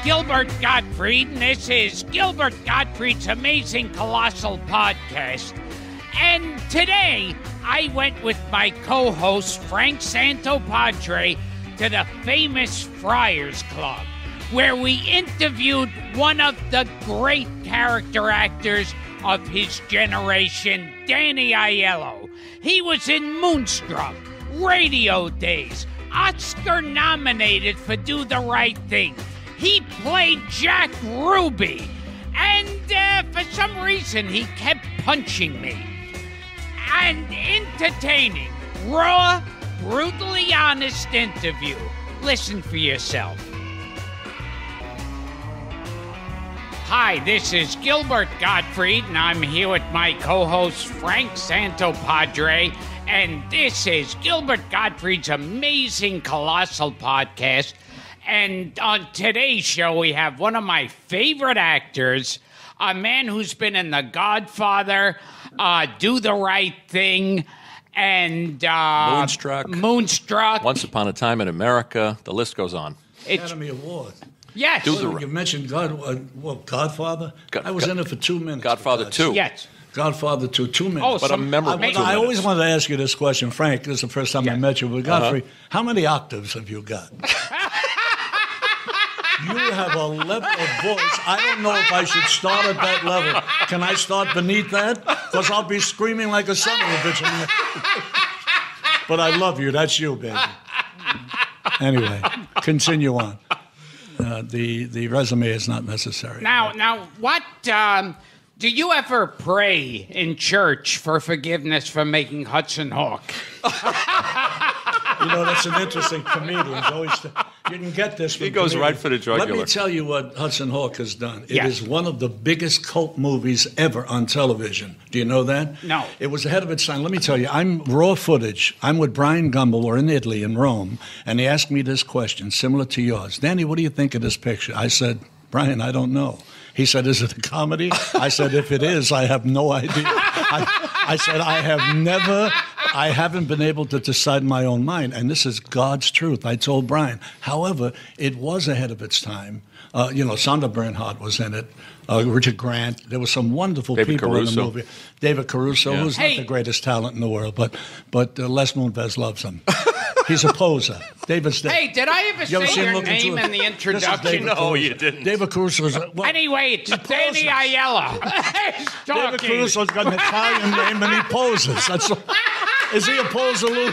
Gilbert Gottfried, and this is Gilbert Gottfried's Amazing Colossal podcast. And today, I went with my co-host, Frank Santopadre, to the famous Friars Club, where we interviewed one of the great character actors of his generation, Danny Aiello. He was in Moonstruck, Radio Days, Oscar-nominated for Do the Right Thing. He played Jack Ruby, and for some reason he kept punching me. An entertaining, raw, brutally honest interview. Listen for yourself. Hi, this is Gilbert Gottfried, and I'm here with my co-host Frank Santopadre, and this is Gilbert Gottfried's Amazing Colossal podcast. And on today's show, we have one of my favorite actors, a man who's been in The Godfather, Do the Right Thing, and Moonstruck. Once Upon a Time in America. The list goes on. Academy Award. Yes. You mentioned Godfather? I was in it for 2 minutes. Godfather 2. Yes. Godfather 2, 2 minutes. Oh, but a memorable 2 minutes. I always wanted to ask you this question, Frank. This is the first time I met you. But Godfrey, how many octaves have you got? You have a level of voice. I don't know if I should start at that level. Can I start beneath that? Because I'll be screaming like a son of a bitch. But I love you. That's you, baby. Anyway, continue on. The resume is not necessary. Now, what do you ever pray in church for forgiveness for making Hudson Hawk? You know, that's an interesting comedian. You can get this from He goes comedians. right for the jugular. Let me tell you what Hudson Hawk has done. It is one of the biggest cult movies ever on television. Do you know that? No. It was ahead of its time. Let me tell you, I'm raw footage. I'm with Brian Gumbel. We're in Italy, in Rome, and he asked me this question, similar to yours. Danny, what do you think of this picture? I said, Brian, I don't know. He said, is it a comedy? I said, if it is, I have no idea. I said, I haven't been able to decide my own mind, and this is God's truth. I told Brian. However, it was ahead of its time. Sandra Bernhardt was in it, Richard Grant. There were some wonderful people in the movie. David Caruso, who's not the greatest talent in the world, but Les Moonves loves him. He's a poser. David's there. Hey, did I ever say your name in the introduction? No, you didn't. David Caruso's... Anyway, it's Danny Aiello. David Caruso's got an Italian name and he poses. Is he a poser, Lou?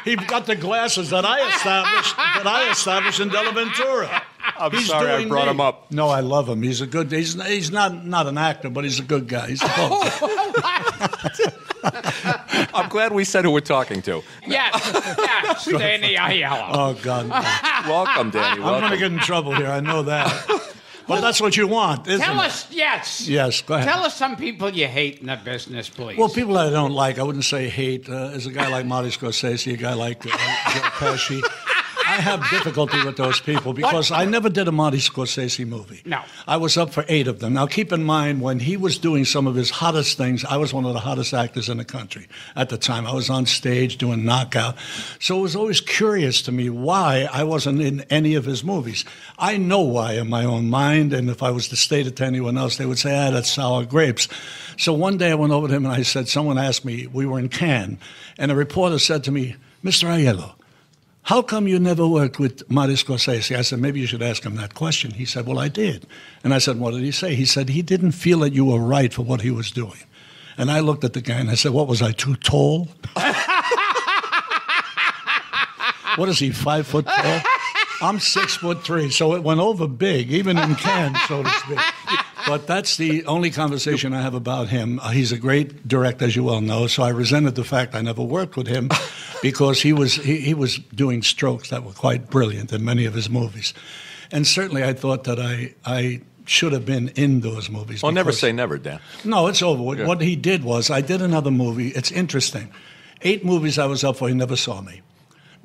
He got the glasses that I established in Della Ventura. I'm sorry I brought him up. No, I love him. He's a good... He's not an actor, but he's a good guy. He's a poser. I'm glad we said who we're talking to. Yes, Danny Aiello. Oh, God. Welcome, Danny. I'm going to get in trouble here. I know that. But that's what you want, isn't it? Tell us, yes. Yes, go ahead. Tell us some people you hate in the business, please. Well, people I don't like, I wouldn't say hate. There's a guy like Marty Scorsese, a guy like Joe Pesci. I have difficulty with those people because I never did a Marty Scorsese movie. No. I was up for 8 of them. Now, keep in mind, when he was doing some of his hottest things, I was one of the hottest actors in the country at the time. I was on stage doing Knockout. So it was always curious to me why I wasn't in any of his movies. I know why in my own mind, and if I was to state it to anyone else, they would say, that's sour grapes. So one day I went over to him and I said, someone asked me, we were in Cannes, and a reporter said to me, Mr. Aiello, how come you never worked with Marty Scorsese? I said, maybe you should ask him that question. He said, well, I did. And I said, what did he say? He said, he didn't feel that you were right for what he was doing. And I looked at the guy and I said, what was I, too tall? What is he, 5 foot tall? I'm 6'3", so it went over big, even in Cannes, so to speak. But that's the only conversation I have about him. He's a great director, as you well know, so I resented the fact I never worked with him because he was doing strokes that were quite brilliant in many of his movies. And certainly I thought that I should have been in those movies. Well, never say never, Dan. No, it's over. Yeah. What he did was, I did another movie. It's interesting. 8 movies I was up for, he never saw me.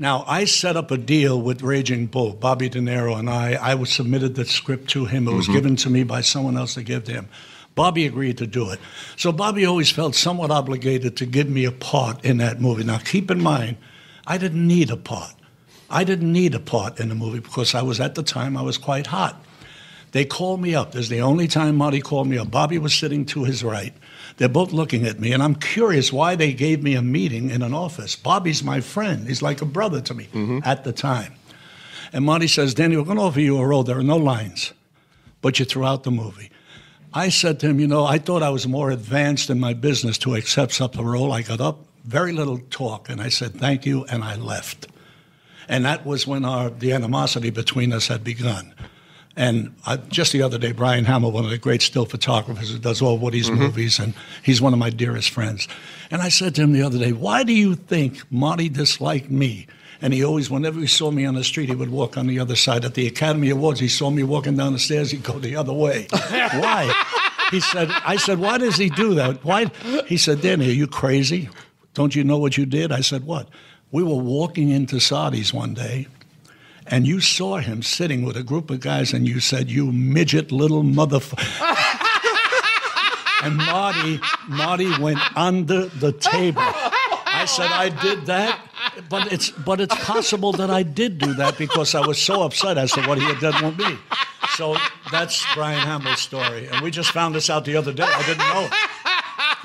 Now, I set up a deal with Raging Bull, Bobby De Niro and I submitted the script to him. It was given to me by someone else to give to him. Bobby agreed to do it. So Bobby always felt somewhat obligated to give me a part in that movie. Now, keep in mind, I didn't need a part. I didn't need a part in the movie because at the time, I was quite hot. They called me up. This is the only time Marty called me up. Bobby was sitting to his right. They're both looking at me, and I'm curious why they gave me a meeting in an office. Bobby's my friend. He's like a brother to me at the time. And Marty says, Danny, we're going to offer you a role. There are no lines, but you're throughout the movie. I said to him, I thought I was more advanced in my business to accept such a role. I got up, very little talk, and I said, thank you, and I left. And that was when the animosity between us had begun. And just the other day, Brian Hamill, one of the great still photographers who does all Woody's movies, and he's one of my dearest friends. And I said to him the other day, why do you think Marty disliked me? And he always, whenever he saw me on the street, he would walk on the other side. At the Academy Awards, he saw me walking down the stairs, he'd go the other way. Why? I said, why does he do that? Why? He said, Danny, are you crazy? Don't you know what you did? I said, what? We were walking into Sardi's one day, and you saw him sitting with a group of guys, and you said, you midget little motherfucker. And Marty went under the table. I said, I did that, but it's possible that I did do that because I was so upset as to what he had done with me. So that's Brian Hamill's story. And we just found this out the other day. I didn't know it.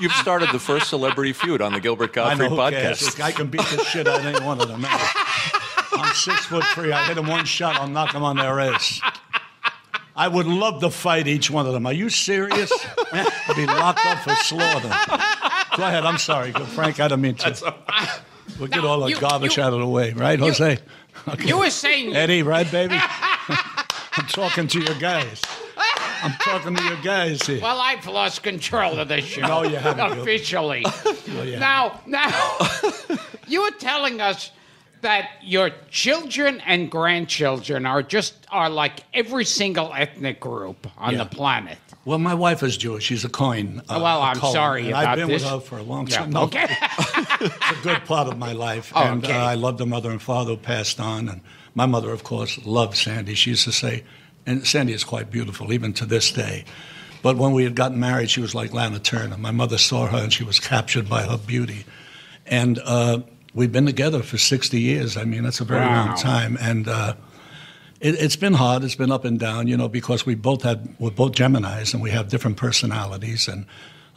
You've started the first celebrity feud on the Gilbert Gottfried podcast. I can beat the shit out of any one of them. I'm 6'3". I hit them one shot, I'll knock them on their ass. I would love to fight each one of them. Are you serious? I'd be locked up for slaughter. Go ahead, I'm sorry. Frank, I don't mean to. We'll get all the garbage out of the way, right, Jose? Okay. You were saying... Eddie, right, baby? I'm talking to your guys. I'm talking to your guys here. Well, I've lost control of this show. No, you haven't. Officially. Now, you were telling us that your children and grandchildren are like every single ethnic group on the planet. Well, my wife is Jewish. She's a Cohen. I'm sorry about this. I've been with her for a long time. Yeah, okay. It's a good part of my life. And I love the mother and father who passed on. And my mother, of course, loved Sandy. She used to say, and Sandy is quite beautiful, even to this day. But when we had gotten married, she was like Lana Turner. My mother saw her, and she was captured by her beauty. And we've been together for 60 years. I mean, that's a very long time. And it's been hard. It's been up and down, because we're both Geminis, and we have different personalities, and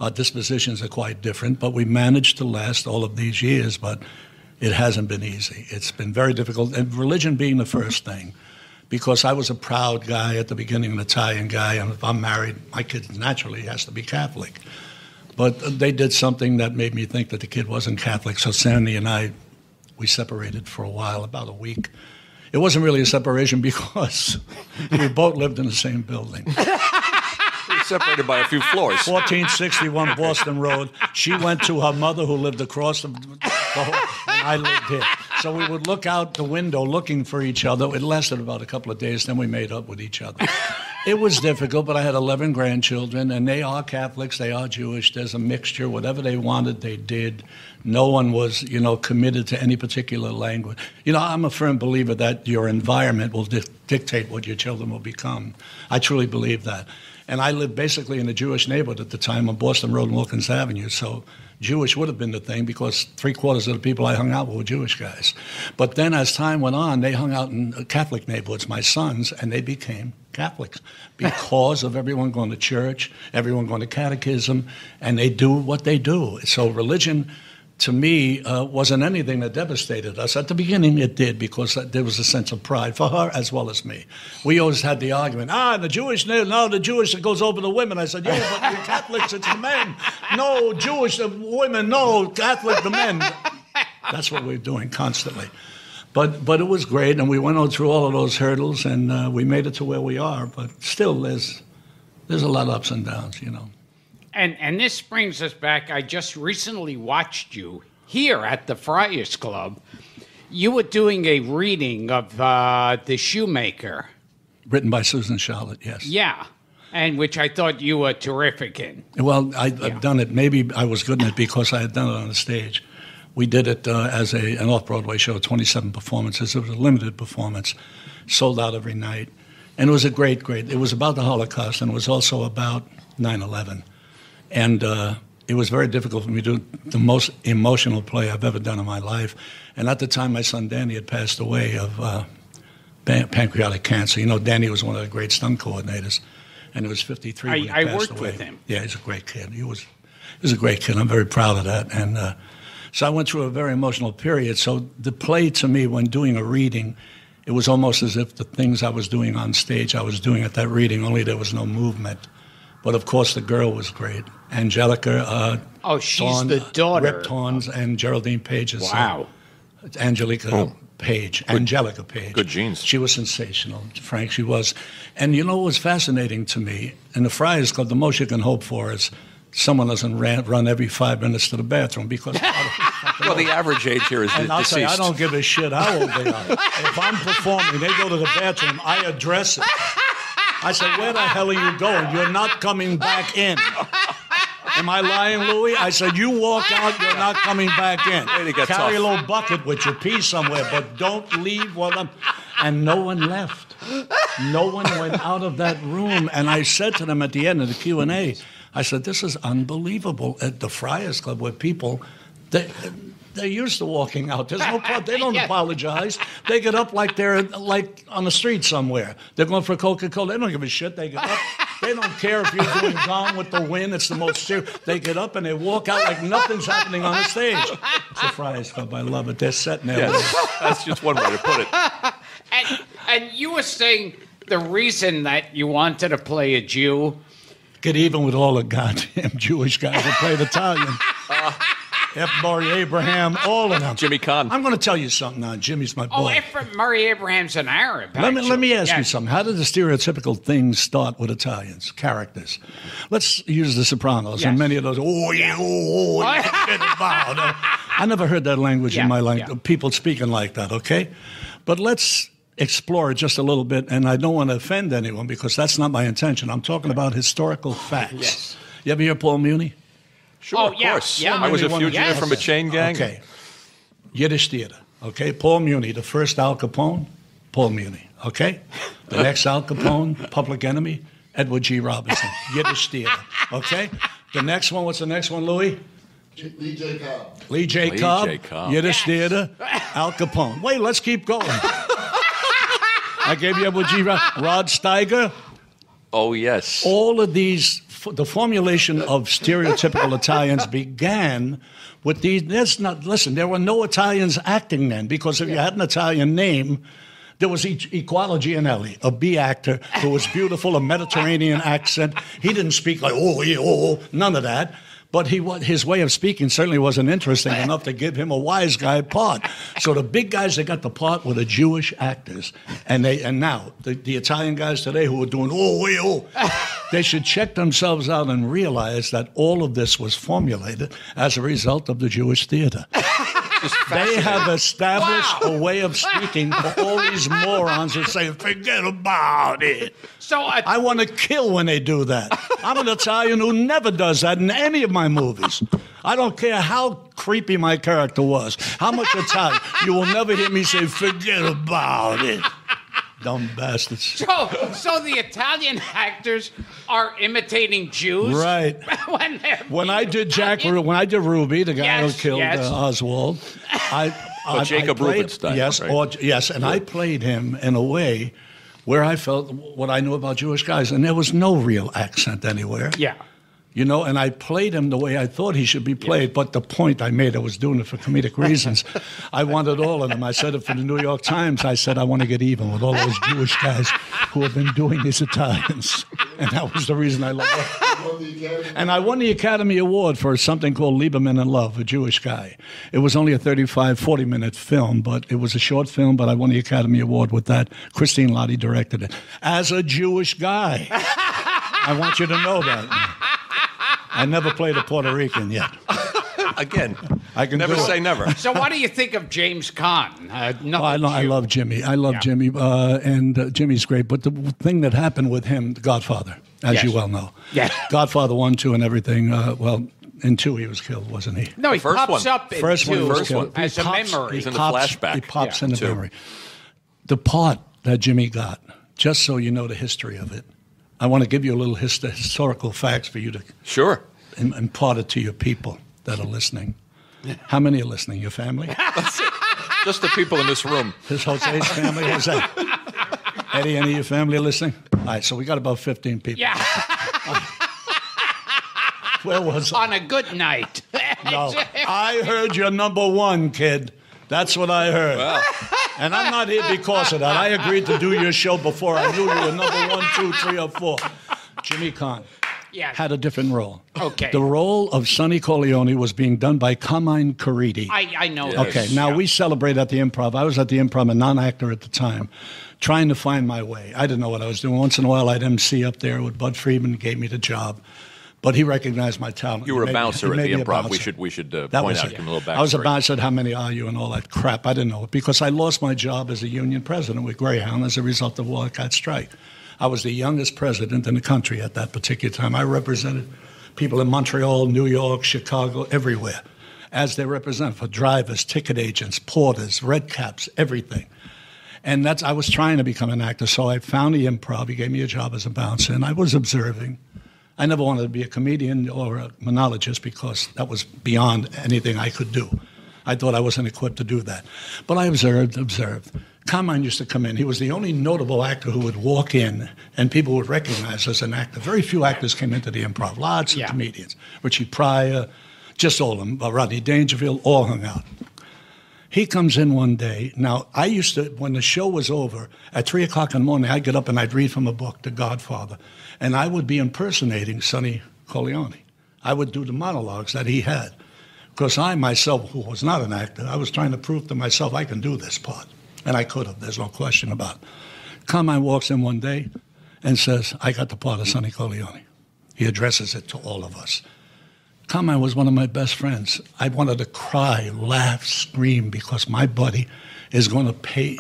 our dispositions are quite different. But we managed to last all of these years, but it hasn't been easy. It's been very difficult, and religion being the first thing. Because I was a proud guy at the beginning, an Italian guy, and if I'm married, my kid naturally has to be Catholic. But they did something that made me think that the kid wasn't Catholic. So Sandy and we separated for a while, about a week. It wasn't really a separation because we both lived in the same building. We were separated by a few floors. 1461 Boston Road. She went to her mother who lived across the and I lived here. So we would look out the window looking for each other. It lasted about a couple of days, then we made up with each other. It was difficult, but I had 11 grandchildren, and they are Catholics, they are Jewish. There's a mixture. Whatever they wanted, they did. No one was, committed to any particular language. I'm a firm believer that your environment will dictate what your children will become. I truly believe that. And I lived basically in a Jewish neighborhood at the time on Boston Road and Wilkins Avenue, so Jewish would have been the thing because 3/4 of the people I hung out with were Jewish guys. But then as time went on, they hung out in Catholic neighborhoods, my sons, and they became Catholics because of everyone going to church, everyone going to catechism, and they do what they do. So religion, to me, wasn't anything that devastated us. At the beginning, it did because there was a sense of pride for her as well as me. We always had the argument, the Jewish, it goes over the women. I said, yeah, but the Catholics, it's the men. No, Jewish, the women, no, Catholic, the men. That's what we're doing constantly. But it was great, and we went on through all of those hurdles, and we made it to where we are. But still, there's a lot of ups and downs, And this brings us back. I just recently watched you here at the Friars Club. You were doing a reading of The Shoemaker. Written by Susan Charlotte, yes. Yeah, and which I thought you were terrific in. Well, I've done it. Maybe I was good in it because I had done it on the stage. We did it as an off-Broadway show, 27 performances. It was a limited performance, sold out every night. And it was a great, it was about the Holocaust, and it was also about 9/11. And it was very difficult for me to do the most emotional play I've ever done in my life. And at the time, my son Danny had passed away of pancreatic cancer. You know, Danny was one of the great stunt coordinators, and he was 53 when he passed away. I worked with him. Yeah, he's a great kid. He was a great kid. I'm very proud of that. And so I went through a very emotional period. So the play, to me, when doing a reading, it was almost as if the things I was doing on stage, I was doing at that reading, only there was no movement. But, of course, the girl was great. Angelica. She's the daughter. Rip Torn's and Geraldine Page's Wow. Angelica Page. Angelica Page. Good genes. She was sensational, Frank, she was. And you know what was fascinating to me? In the Friars Club, the most you can hope for is someone doesn't run every 5 minutes to the bathroom because... Well, the average age here is and I'll deceased. tell you, I don't give a shit how old they are. If I'm performing, they go to the bathroom, I address it. I said, where the hell are you going? You're not coming back in. Am I lying, Louis? I said, you walk out, you're not coming back in. Carry a little bucket with your pee somewhere, but don't leave while I'm... And no one left. No one went out of that room. And I said to them at the end of the Q&A, I said, this is unbelievable at the Friars Club where people... They're used to walking out. There's no problem. They don't apologize. They get up like they're like on the street somewhere. They're going for Coca-Cola. They don't give a shit. They get up. They don't care if you're doing Gone with the Wind. It's the most serious. They get up and they walk out like nothing's happening on the stage. It's a Friars Club. I love it. They're setting there. Yes, that's just one way to put it. And you were saying the reason that you wanted to play a Jew. Get even with all the goddamn Jewish guys that played Italian. F. Murray Abraham, all of them. Jimmy Kahn. I'm going to tell you something now. Jimmy's my boy. Murray Abraham's an Arab. Let me ask you something. How did the stereotypical things start with Italians, characters? Let's use The Sopranos and many of those, I never heard that language in my life, people speaking like that, okay? But let's explore it just a little bit, and I don't want to offend anyone because that's not my intention. I'm talking about historical facts. Yes. You ever hear Paul Muni? Sure, of course. Yeah. I was a fugitive from a chain gang. Okay. Yiddish theater. Okay. Paul Muni, the first Al Capone, Paul Muni. Okay. The next Al Capone, Public Enemy, Edward G. Robinson. Yiddish theater. Okay. The next one, what's the next one, Louis? Lee J. Cobb. Lee J. Cobb. Yiddish theater, Al Capone. Wait, let's keep going. I gave you Edward G. Rod Steiger. Oh, yes. All of these, the formulation of stereotypical Italians began with these. Listen, there were no Italians acting then because if you had an Italian name, there was Equality Gianelli, a B actor who was beautiful, a Mediterranean accent. He didn't speak like, none of that. But his way of speaking certainly wasn't interesting enough to give him a wise guy part. So the big guys that got the part were the Jewish actors. And now, the Italian guys today who are doing, they should check themselves out and realize that all of this was formulated as a result of the Jewish theater. They have established a way of speaking for all these morons who say, forget about it. So I want to kill when they do that. I'm an Italian who never does that in any of my movies. I don't care how creepy my character was, how much Italian. You will never hear me say, forget about it. Dumb bastards. So the Italian actors are imitating Jews, right? when I did Ruby, the guy who killed Oswald, Jacob Rubinstein. Yes, right? And I played him in a way where I felt what I knew about Jewish guys, and there was no real accent anywhere. Yeah. You know, and I played him the way I thought he should be played, but the point I made, I was doing it for comedic reasons. I wanted all of them. I said it for the New York Times. I said, I want to get even with all those Jewish guys who have been doing these Italians. And that was the reason I loved it. And I won the Academy Award for something called Lieberman in Love, a Jewish guy. It was only a 35, 40-minute film, but it was a short film, but I won the Academy Award with that. Christine Lottie directed it. As a Jewish guy. I want you to know that. I never played a Puerto Rican yet. Again, I can never say never. So what do you think of James Caan? I love Jimmy. Jimmy, and Jimmy's great. But the thing that happened with him, The Godfather, as you well know. Yes. Godfather 1, 2, and everything. In 2 he was killed, wasn't he? No, he pops up in 2 as a memory. He's in the flashback. He pops in the memory. The part that Jimmy got, just so you know the history of it, I want to give you a little historical facts for you to impart it to your people that are listening. How many are listening? Your family? Just the people in this room. His Jose's family? Jose. Eddie, any of your family are listening? All right, so we got about 15 people. Yeah. Where was I? On a good night. No, I heard you're number one, kid. That's what I heard. Well. And I'm not here because of that. I agreed to do your show before I knew you were number 1, 2, 3, or 4. Jimmy Kahn had a different role. Okay. The role of Sonny Corleone was being done by Carmine Caridi. I know. Yes. Okay, now we celebrate at the Improv. I was at the Improv, a non-actor at the time, trying to find my way. I didn't know what I was doing. Once in a while, I'd MC up there with Bud Friedman, gave me the job. But he recognized my talent. You were a bouncer at the Improv. We should point out a little backstory. I was a bouncer. Said, how many are you and all that crap. I didn't know it because I lost my job as a union president with Greyhound as a result of the walkout strike. I was the youngest president in the country at that particular time. I represented people in Montreal, New York, Chicago, everywhere, as they represent for drivers, ticket agents, porters, red caps, everything. And I was trying to become an actor, so I found the Improv. He gave me a job as a bouncer, and I was observing. I never wanted to be a comedian or a monologist because that was beyond anything I could do. I thought I wasn't equipped to do that. But I observed. Carmine used to come in. He was the only notable actor who would walk in and people would recognize as an actor. Very few actors came into the Improv. Lots of comedians. Richie Pryor, just all of them. Rodney Dangerfield, all hung out. He comes in one day. Now, I used to, when the show was over, at 3 o'clock in the morning, I'd get up and I'd read from a book, The Godfather, and I would be impersonating Sonny Corleone. I would do the monologues that he had. Because I myself, who was not an actor, I was trying to prove to myself I can do this part. And I could have, there's no question about it. Carmine walks in one day and says, I got the part of Sonny Corleone. He addresses it to all of us. Carmine was one of my best friends. I wanted to cry, laugh, scream, because my buddy is going to play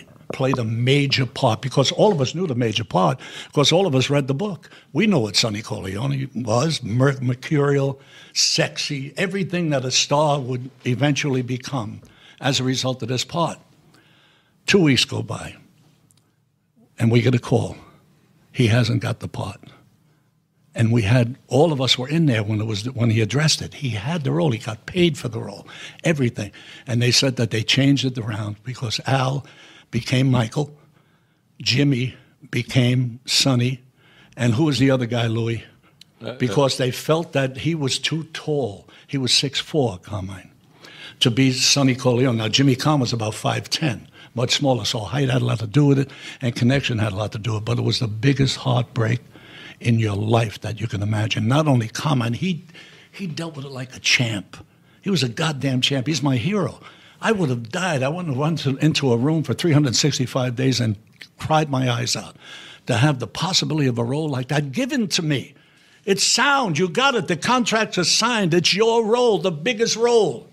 the major part, because all of us knew the major part, because all of us read the book. We know what Sonny Corleone was, mercurial, sexy, everything that a star would eventually become as a result of this part. 2 weeks go by, and we get a call. He hasn't got the part. And all of us were in there when he addressed it. He had the role. He got paid for the role, everything. And they said that they changed it around because Al became Michael, Jimmy became Sonny, and who was the other guy, Louis? Because they felt that he was too tall. He was 6'4", Carmine, to be Sonny Corleone. Now, Jimmy Kahn was about 5'10", much smaller, so height had a lot to do with it, and connection had a lot to do with it, but it was the biggest heartbreak in your life that you can imagine. Not only Carmine, he dealt with it like a champ. He was a goddamn champ. He's my hero. I would have died. I wouldn't have run into a room for 365 days and cried my eyes out to have the possibility of a role like that given to me. It's sound. You got it. The contracts are signed. It's your role, the biggest role.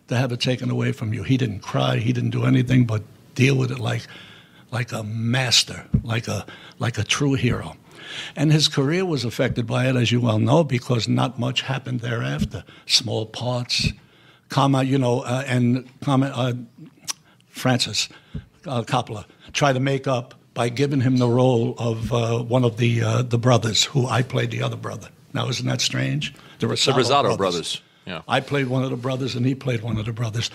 To have it taken away from you. He didn't cry. He didn't do anything but deal with it like a master, like a true hero. And his career was affected by it, as you well know, because not much happened thereafter. Small parts, Francis Coppola tried to make up by giving him the role of one of the brothers, who I played the other brother. Now, isn't that strange? The Rosato brothers. Yeah. I played one of the brothers, and he played one of the brothers.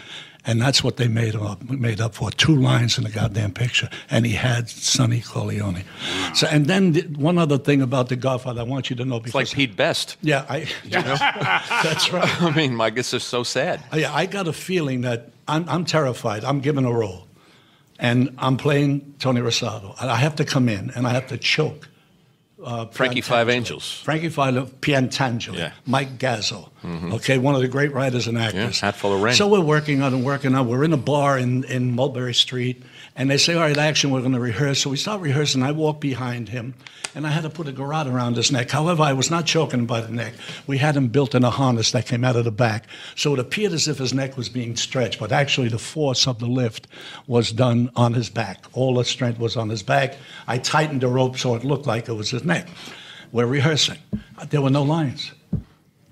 And that's what they made up for, 2 lines in the goddamn picture. And he had Sonny Corleone. So, and then one other thing about The Godfather I want you to know. It's like Pete Best. Yeah. That's right. I mean, I guess it's so sad. I got a feeling that I'm terrified. I'm given a role. And I'm playing Tony Rosato. I have to come in, and I have to choke. Frankie Five Angels. Frankie Piantangelo. Mike Gazzo. Mm-hmm. Okay, one of the great writers and actors. Yeah, Hatful of Rain. So we're working on. We're in a bar in Mulberry Street, and they say, all right, action, we're going to rehearse. So we start rehearsing. I walk behind him, and I had to put a garrote around his neck. However, I was not choking him by the neck. We had him built in a harness that came out of the back. So it appeared as if his neck was being stretched, but actually the force of the lift was done on his back. All the strength was on his back. I tightened the rope so it looked like it was his neck. We're rehearsing. There were no lines.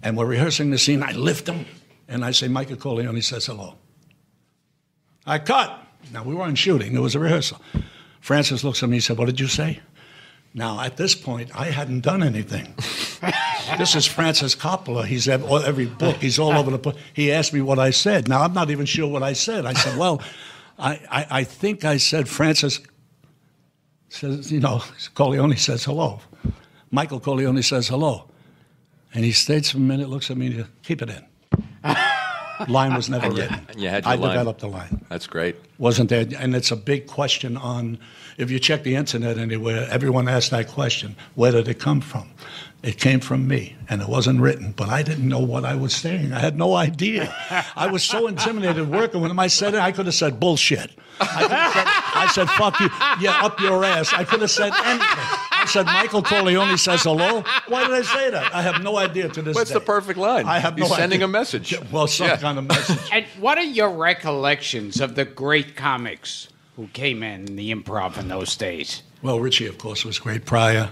And we're rehearsing the scene. I lift him, and I say, Michael Corleone says hello. I cut. Now, we weren't shooting. It was a rehearsal. Francis looks at me and said, what did you say? Now, at this point, I hadn't done anything. This is Francis Coppola. He's at every book. He's all over the place. He asked me what I said. Now, I'm not even sure what I said. I said, well, I think I said Francis says, Corleone says hello. Michael Corleone says hello. And he stays for a minute, looks at me, and keep it in. Line was never written. You had your I line. developed the line. That's great. Wasn't there? And it's a big question on, if you check the internet anywhere, everyone asks that question, where did it come from? It came from me, and it wasn't written, but I didn't know what I was saying. I had no idea. I was so intimidated working with him. I said it, I could have said bullshit. I said, fuck you. Yeah, up your ass. I could have said anything. I said, Michael Corleone says hello. Why did I say that? I have no idea to this What's day. the perfect line? I have no You're sending idea. a message. Well, some kind of message. And what are your recollections of the great comics who came in the improv in those days? Well, Richie, of course, was great. Pryor.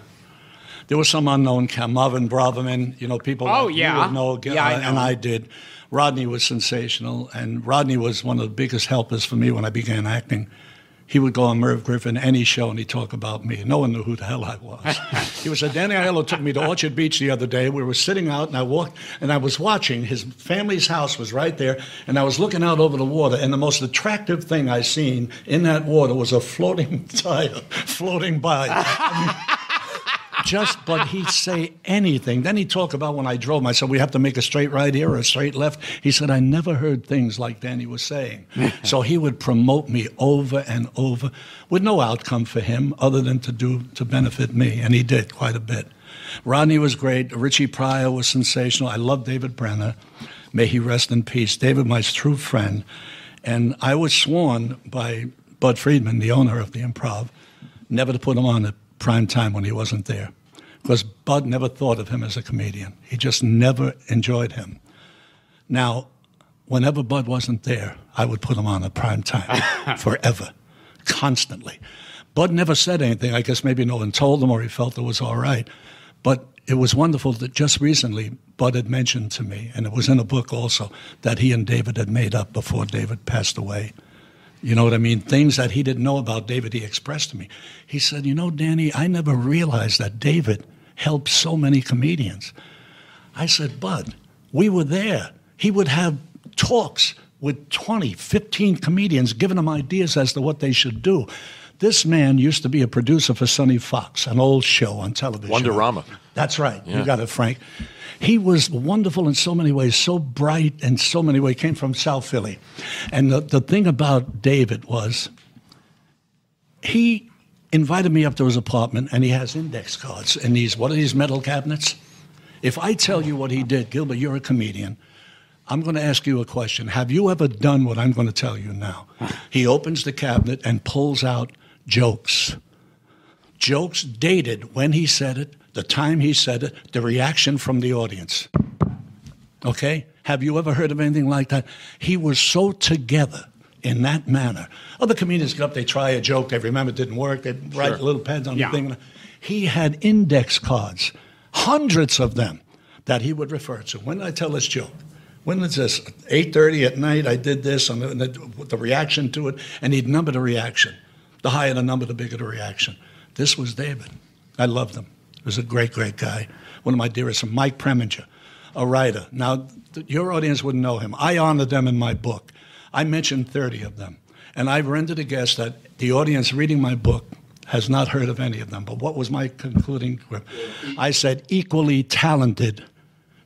There was some unknown, Marvin Braverman, people like you would know, Yeah, I know. and I did. Rodney was sensational, and Rodney was one of the biggest helpers for me when I began acting. He would go on Merv Griffin, any show, and he'd talk about me. No one knew who the hell I was. He was Danny Aiello took me to Orchard Beach the other day. We were sitting out, and I walked, and I was watching. His family's house was right there, and I was looking out over the water, and the most attractive thing I seen in that water was a floating tire floating by. But he'd say anything. Then he'd talk about when I drove him. I said, we have to make a straight right here or a straight left. He said, I never heard things like Danny was saying. So he would promote me over and over with no outcome for him other than to benefit me. And he did quite a bit. Rodney was great. Richie Pryor was sensational. I love David Brenner. May he rest in peace. David, my true friend. And I was sworn by Bud Friedman, the owner of the Improv, never to put him on at prime time when he wasn't there. Because Bud never thought of him as a comedian. He just never enjoyed him. Now, whenever Bud wasn't there, I would put him on at prime time forever, constantly. Bud never said anything. I guess maybe no one told him or he felt it was all right. But it was wonderful that just recently Bud had mentioned to me, and it was in a book also, that he and David had made up before David passed away. You know what I mean? Things that he didn't know about David, he expressed to me. He said, Danny, I never realized that David helped so many comedians. I said, Bud, we were there. He would have talks with 20, 15 comedians, giving them ideas as to what they should do. This man used to be a producer for Sonny Fox, an old show on television. Wonderama. That's right. Yeah. You got it, Frank. He was wonderful in so many ways, so bright in so many ways. He came from South Philly. And the thing about David was he invited me up to his apartment, and he has index cards in these, what are these metal cabinets? If I tell you what he did, Gilbert, you're a comedian, I'm going to ask you a question. Have you ever done what I'm going to tell you now? He opens the cabinet and pulls out jokes. Jokes dated when he said it, the time he said it, the reaction from the audience. Okay? Have you ever heard of anything like that? He was so together in that manner. Other comedians get up, they try a joke, they remember it didn't work, they write little pads on the thing. He had index cards, hundreds of them, that he would refer to. When did I tell this joke? When is this? 8:30 at night, I did this, and the reaction to it, and he'd number the reaction. The higher the number, the bigger the reaction. This was David. I loved him. He was a great, great guy. One of my dearest, Mike Preminger, a writer. Now, your audience wouldn't know him. I honored them in my book. I mentioned 30 of them. And I've rendered a guess that the audience reading my book has not heard of any of them. But what was my concluding quip? I said, equally talented.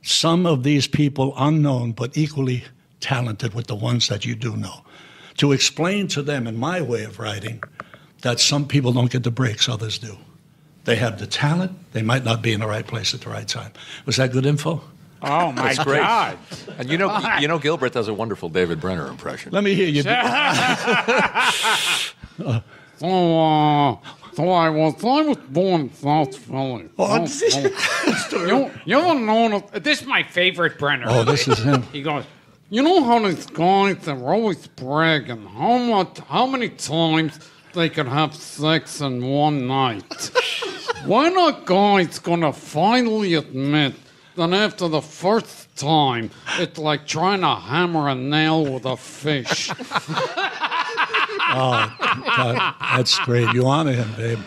Some of these people unknown, but equally talented with the ones that you do know. To explain to them, in my way of writing, that some people don't get the breaks, others do. They have the talent. They might not be in the right place at the right time. Was that good info? Oh, my God. And you know, Gilbert does a wonderful David Brenner impression. Let me hear you. So I was born in South Philly. You ever know that? This is my favorite Brenner. Oh, this is him. He goes, You know how these guys, they're always bragging how many times they can have sex in one night. When a guy's gonna finally admit that after the first time, it's like trying to hammer a nail with a fish. Oh, God, that's great. You honor him, babe.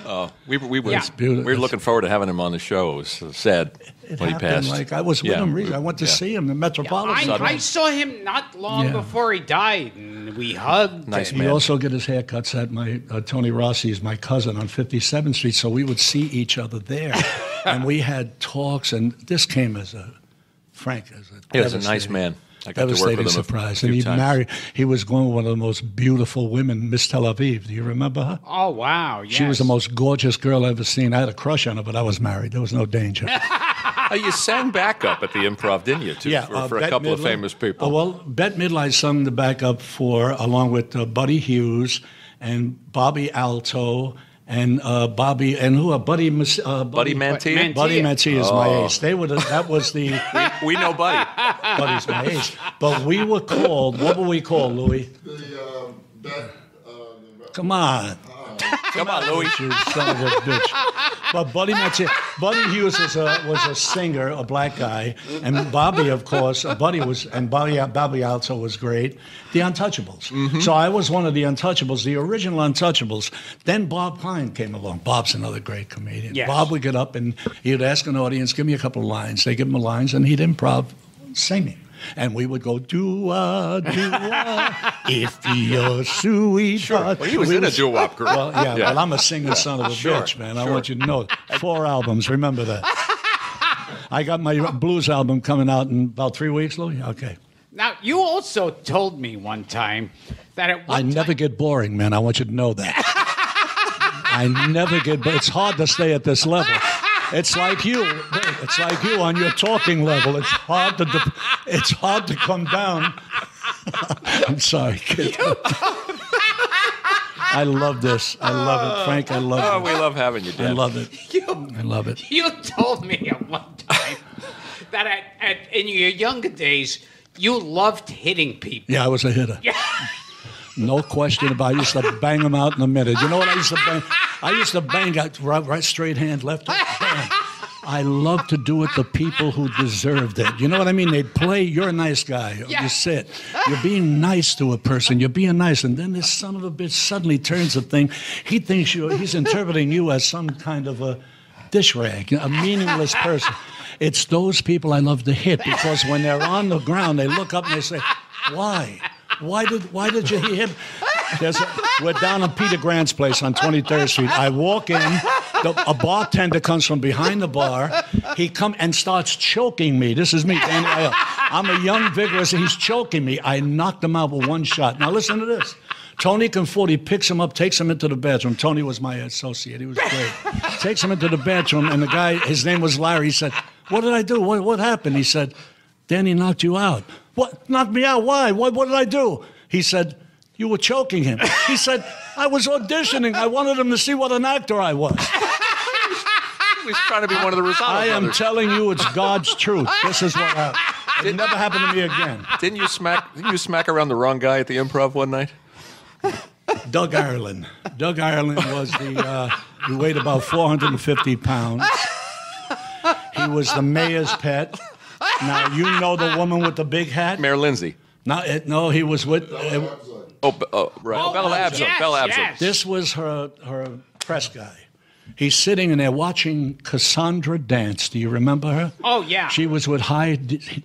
We were It's beautiful. we were looking forward to having him on the show. It was sad It when he happened passed. like I was with him recently. I went to see him in Metropolitan. I saw him not long before he died, and we hugged. Nice He man. also get his haircuts at my Tony Rossi's, my cousin, on 57th Street, so we would see each other there. And we had talks, and this came as a He was a nice man. I got to work devastating with him surprise. a And few he times. married, he was going with one of the most beautiful women, Miss Tel Aviv. Do you remember her? Oh, wow. Yes. She was the most gorgeous girl I've ever seen. I had a crush on her, but I was married. There was no danger. You sang backup at the Improv, didn't you? For a Bette couple of Midler. famous people. Well, Bette Midler I sung the backup for, along with Buddy Hughes and Bobby Alto and Buddy Mantilla? Buddy Mantilla is my ace. They were that was the We know Buddy. Buddy's my ace. But we were called. What were we called, Louis? Come on. Come on, Louis. You son of a bitch. But Buddy Hughes was a singer, a black guy, and Bobby, of course, Bobby Alto was great. The Untouchables. So I was one of the Untouchables, the original Untouchables. Then Bob Klein came along. Bob's another great comedian. Yes. Bob would get up and he would ask an audience, give me a couple of lines. They give him the lines, and he'd improv singing. And we would go, doo-wah, doo-wah, if you're sweet. Sure. Well, he was in a doo-wop group. Well, yeah, but I'm a singing son of a bitch, man. I want you to know. 4 albums, remember that. I got my blues album coming out in about 3 weeks, Louis. Okay. Now, you also told me one time that at one I never get boring, man. I want you to know that. I never get bored. It's hard to stay at this level. It's like you. It's like you on your talking level. It's hard to come down. I'm sorry, kid. I love this. I love it, Frank. I love it. We love having you, Dan. I love it. I love it. You told me at one time that in your younger days, you loved hitting people. Yeah, I was a hitter. No question about it. I used to bang them out in a minute. You know what I used to bang? I used to bang out right straight hand, left hand. I love to do it to people who deserved it. You know what I mean? They'd play, you're a nice guy. Yeah. You sit. You're being nice to a person. You're being nice. And then this son of a bitch suddenly turns the thing. He thinks he's interpreting you as some kind of a dish rag, a meaningless person. It's those people I love to hit because when they're on the ground, they look up and they say, why? Why did you hit him? We're down on Peter Grant's place on 23rd Street. I walk in. A bartender comes from behind the bar. He comes and starts choking me. This is me, Danny Aiello. I'm a young, vigorous. He's choking me. I knocked him out with one shot. Now listen to this. Tony Conforti picks him up, takes him into the bedroom. Tony was my associate. He was great. Takes him into the bedroom, and the guy, his name was Larry. He said, "What did I do? What happened?" He said, "Danny knocked you out." "What? Knocked me out? Why? What did I do?" He said, "You were choking him." He said, "I was auditioning. I wanted him to see what an actor I was." He was trying to be one of the Rosado I am brothers. telling you, it's God's truth. This is what happened. It never happened to me again. Didn't you smack around the wrong guy at the Improv one night? Doug Ireland. Doug Ireland was he weighed about 450 pounds. He was the mayor's pet. Now, you know the woman with the big hat? Mayor Lindsay. No, he was with... Right. Oh, Bella Abzug. yes, Bella Abzug. yes. This was her press guy. He's sitting in there watching Cassandra dance. Do you remember her? Oh, yeah. She was with high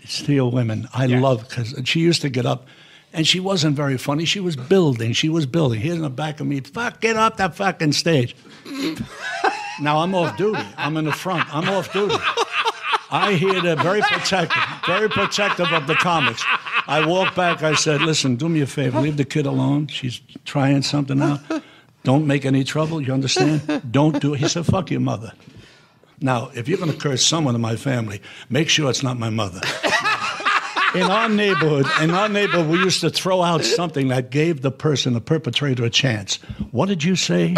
steel women. I love because she used to get up, and she wasn't very funny. She was building. Here in the back of me, get off that fucking stage. Now I'm off duty. I'm in the front. I'm off duty. I hear they're very protective of the comics. I walk back. I said, "Listen, do me a favor. Leave the kid alone. She's trying something out. Don't make any trouble, you understand? Don't do it." He said, "Fuck your mother." Now, if you're going to curse someone in my family, make sure it's not my mother. In our neighborhood, we used to throw out something that gave the perpetrator, a chance. What did you say?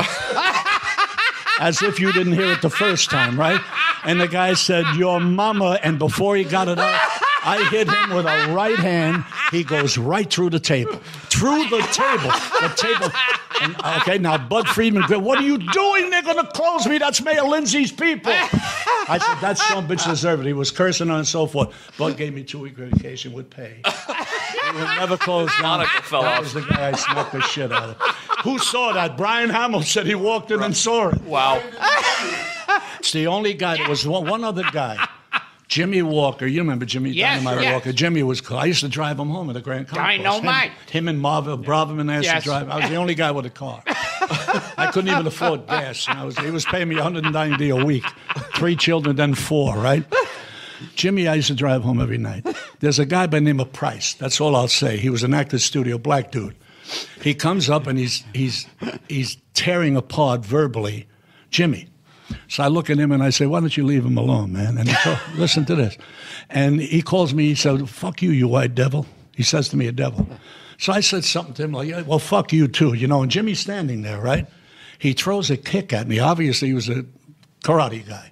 As if you didn't hear it the first time, right? And the guy said, "Your mama," and before he got it out, I hit him with a right hand. He goes right through the table. Through the table. The table. And, okay, now Bud Friedman, "What are you doing? They're going to close me. That's Mayor Lindsay's people." I said, "That son of a bitch deserved it." He was cursing her and so forth. Bud gave me 2-week vacation with pay. It would never close down. Monocle fell That off. was the guy I smoked the shit out of. Who saw that? Brian Hamill said he walked in and saw it. Wow. It's the only guy. There was one other guy. Jimmy Walker. You remember Jimmy Dynamite Walker? Jimmy was cool. I used to drive him home at the Grand Concourse. Dynamite. Him and Marvin Braverman asked to drive. I was the only guy with a car. I couldn't even afford gas. And he was paying me $190 a week. 3 children, then 4, right? Jimmy, I used to drive home every night. There's a guy by the name of Price. That's all I'll say. He was an actor's studio, black dude. He comes up and he's tearing apart verbally Jimmy. So I look at him and I say, why don't you leave him alone, man? And he told, listen to this. And he calls me, he said, fuck you, you white devil. He says to me, a devil. So I said something to him like, yeah, well, fuck you too, and Jimmy's standing there, right? He throws a kick at me. Obviously, he was a karate guy.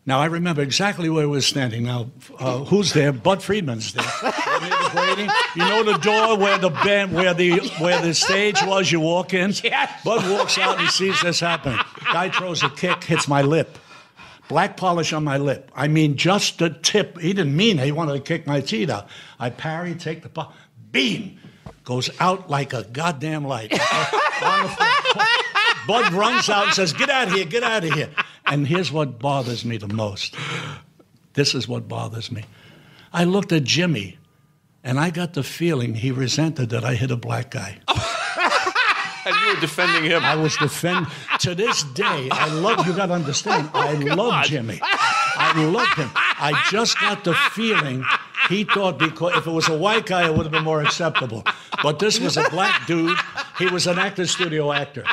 Now, I remember exactly where he was standing. Now, who's there? Bud Friedman's there. You know the door where the stage was, you walk in? Yes. Bud walks out and he sees this happen. Guy throws a kick, hits my lip. Black polish on my lip. I mean, just the tip. He didn't mean it. He wanted to kick my teeth out. I parry, take the pop. Beam! Goes out like a goddamn light. Bud runs out and says, get out of here, get out of here. And here's what bothers me the most. This is what bothers me. I looked at Jimmy, and I got the feeling he resented that I hit a black guy. And you were defending him. I was defending. To this day, you got to understand, I love Jimmy. I love him. I just got the feeling he thought because if it was a white guy, it would have been more acceptable. But this was a black dude. He was an actor, studio actor.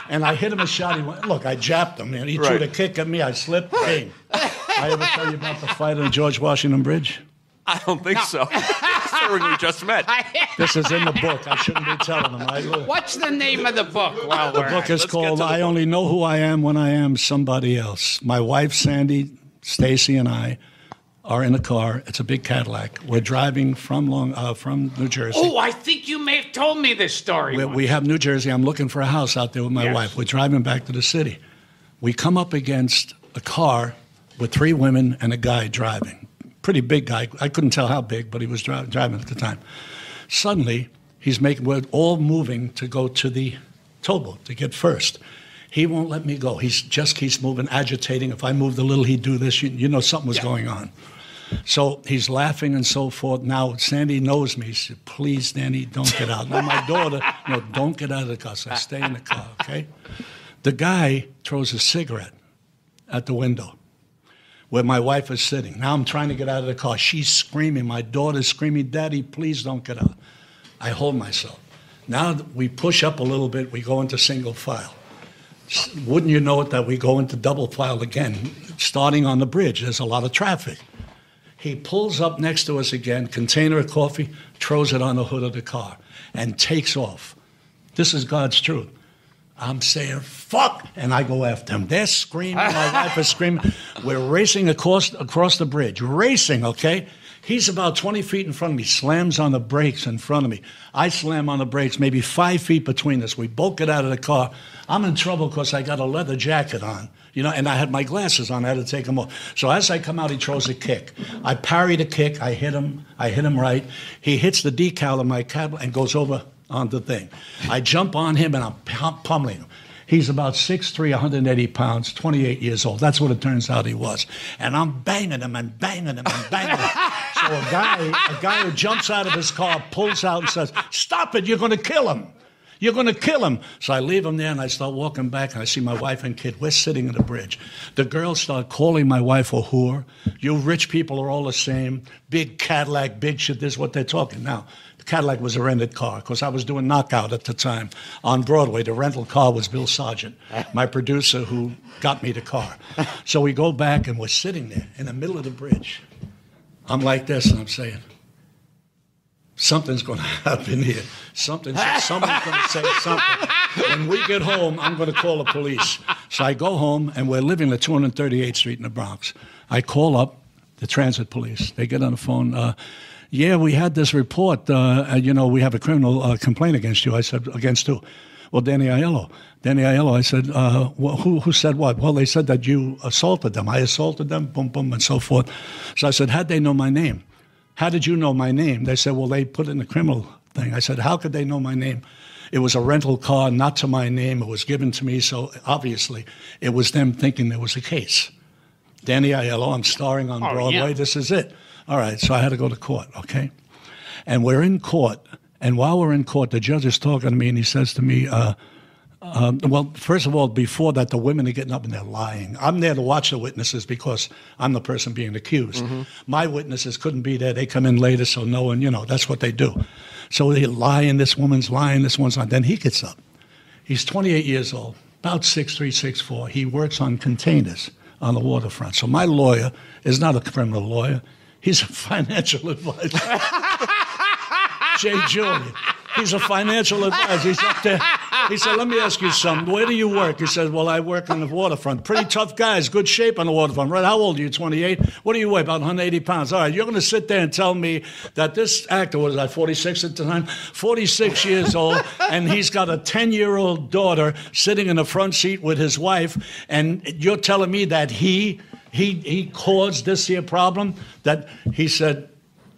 And I hit him a shot. He went, look, I jabbed him. And he threw the kick at me. I slipped. Bang. I ever tell you about the fight on the George Washington Bridge? I don't think so. Considering we just met. This is in the book. I shouldn't be telling them. What's the name of the book? Well, the book is called I Only Know Who I Am When I Am Somebody Else. My wife, Sandy, Stacy, and I are in a car. It's a big Cadillac. We're driving from New Jersey. Oh, I think you may have told me this story. We have New Jersey. I'm looking for a house out there with my wife. We're driving back to the city. We come up against a car with 3 women and a guy driving. Pretty big guy. I couldn't tell how big, but he was driving at the time. Suddenly, we're all moving to go to the towboat to get first. He won't let me go. He just keeps moving, agitating. If I moved a little, he'd do this. You know something was going on. So he's laughing and so forth. Now, Sandy knows me. She said, please, Danny, don't get out. Now, my daughter, no, don't get out of the car. So I stay in the car, okay? The guy throws a cigarette at the window where my wife is sitting. Now I'm trying to get out of the car. She's screaming. My daughter's screaming, Daddy, please don't get out. I hold myself. Now we push up a little bit. We go into single file. Wouldn't you know it that we go into double file again, starting on the bridge. There's a lot of traffic. He pulls up next to us again, container of coffee, throws it on the hood of the car, and takes off. This is God's truth. I'm saying, fuck, and I go after him. They're screaming, my wife is screaming. We're racing across the bridge, racing, okay? He's about 20 feet in front of me, slams on the brakes in front of me. I slam on the brakes, maybe 5 feet between us. We both get out of the car. I'm in trouble because I got a leather jacket on, and I had my glasses on. I had to take them off. So as I come out, he throws a kick. I parry the kick. I hit him right. He hits the decal of my cab and goes over on the thing. I jump on him and I'm pummeling him. He's about 6'3", 180 pounds, 28 years old. That's what it turns out he was. And I'm banging him and banging him and banging him. So a guy who jumps out of his car pulls out and says, stop it, you're going to kill him. You're going to kill him. So I leave him there and I start walking back and I see my wife and kid. We're sitting at the bridge. The girls start calling my wife a whore. You rich people are all the same. Big Cadillac, big shit. This is what they're talking now. The Cadillac was a rented car because I was doing Knockout at the time on Broadway. The rental car was Bill Sargent, my producer who got me the car. So we go back and we're sitting there in the middle of the bridge. I'm like this and I'm saying, something's going to happen here. Someone's going to say something. When we get home, I'm going to call the police. So I go home, and we're living at 238th Street in the Bronx. I call up the transit police. They get on the phone. Yeah, we had this report. We have a criminal complaint against you. I said, against who? Well, Danny Aiello. Danny Aiello. I said, who said what? Well, they said that you assaulted them. I assaulted them, boom, boom, and so forth. So I said, how'd they know my name? How did you know my name? They said, well, they put it in the criminal thing. I said, how could they know my name? It was a rental car, not to my name. It was given to me, so obviously it was them thinking there was a case. Danny Aiello, I'm starring on Broadway. Yeah. This is it. All right, so I had to go to court, okay? And we're in court, and while we're in court, the judge is talking to me, and he says to me, well, first of all, before that, the women are getting up and they're lying. I'm there to watch the witnesses because I'm the person being accused. Mm-hmm. My witnesses couldn't be there. They come in later, so no one, that's what they do. So they're lying, this woman's lying, this one's lying. Then he gets up. He's 28 years old, about 6'3", 6'4". He works on containers on the waterfront. So my lawyer is not a criminal lawyer. He's a financial advisor. Jay Julian. He's a financial advisor. He's up there. He said, let me ask you something. Where do you work? He said, well, I work on the waterfront. Pretty tough guys, good shape on the waterfront. Right? How old are you, 28? What do you weigh? About 180 pounds. All right, you're going to sit there and tell me that this actor, was I 46 at the time? 46 years old, and he's got a 10-year-old daughter sitting in the front seat with his wife, and you're telling me that he caused this here problem? That he said...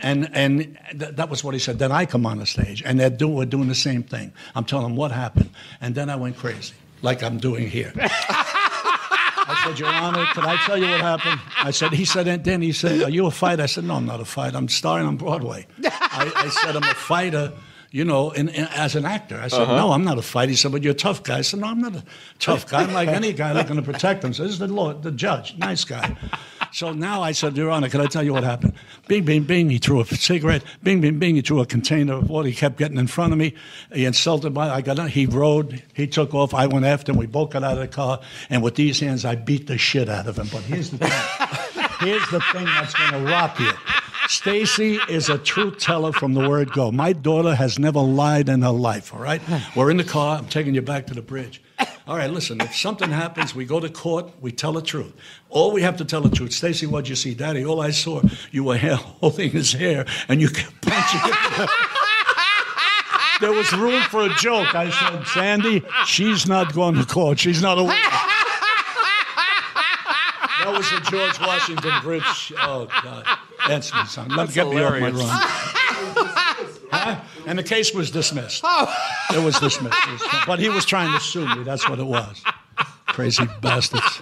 And that was what he said. Then I come on the stage, and we're doing the same thing. I'm telling them what happened. And then I went crazy, like I'm doing here. I said, Your Honor, could I tell you what happened? He said, and then he said, are you a fighter? I said, no, I'm not a fighter. I'm starring on Broadway. I said, I'm a fighter, as an actor. I said, no, I'm not a fighter. He said, but you're a tough guy. I said, no, I'm not a tough guy. I'm like any guy looking to protect himself. This is the judge, nice guy. So now I said, Your Honor, can I tell you what happened? Bing, bing, bing, he threw a cigarette. Bing, bing, bing, he threw a container of water. He kept getting in front of me. He insulted me. I got out. He rode. He took off. I went after him. We both got out of the car. And with these hands, I beat the shit out of him. But here's the thing. Here's the thing that's going to rock you. Stacy is a truth teller from the word go. My daughter has never lied in her life, all right? We're in the car. I'm taking you back to the bridge. All right, listen, if something happens, we go to court, we tell the truth. All we have to tell the truth. Stacy, what'd you see? Daddy, all I saw, you were holding his hair, and you kept punching it. There was room for a joke. I said, Sandy, she's not going to court. She's not a witness. That was the George Washington Bridge. Oh, God. That's me, son. Get me off my run. Huh? And the case was dismissed. It was dismissed. But he was trying to sue me. That's what it was. Crazy bastards.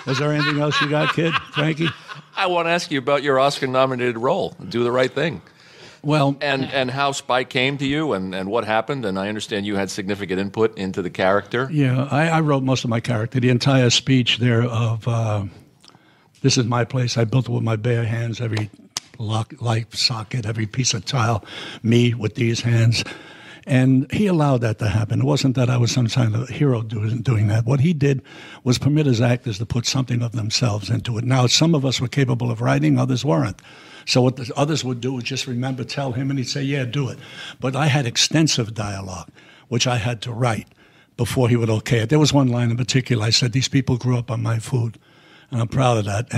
Is there anything else you got, kid? Frankie? I want to ask you about your Oscar-nominated role, Do the Right Thing. Well, and how Spike came to you and what happened, and I understand you had significant input into the character. Yeah, I wrote most of my character. The entire speech there of this is my place. I built it with my bare hands. Every light socket, every piece of tile, me with these hands. And he allowed that to happen. It wasn't that I was some kind of hero doing that. What he did was permit his actors to put something of themselves into it. Now, some of us were capable of writing, others weren't. So what the others would do was just remember, tell him, and he'd say, yeah, do it. But I had extensive dialogue, which I had to write before he would okay it. There was one line in particular. I said, these people grew up on my food, and I'm proud of that.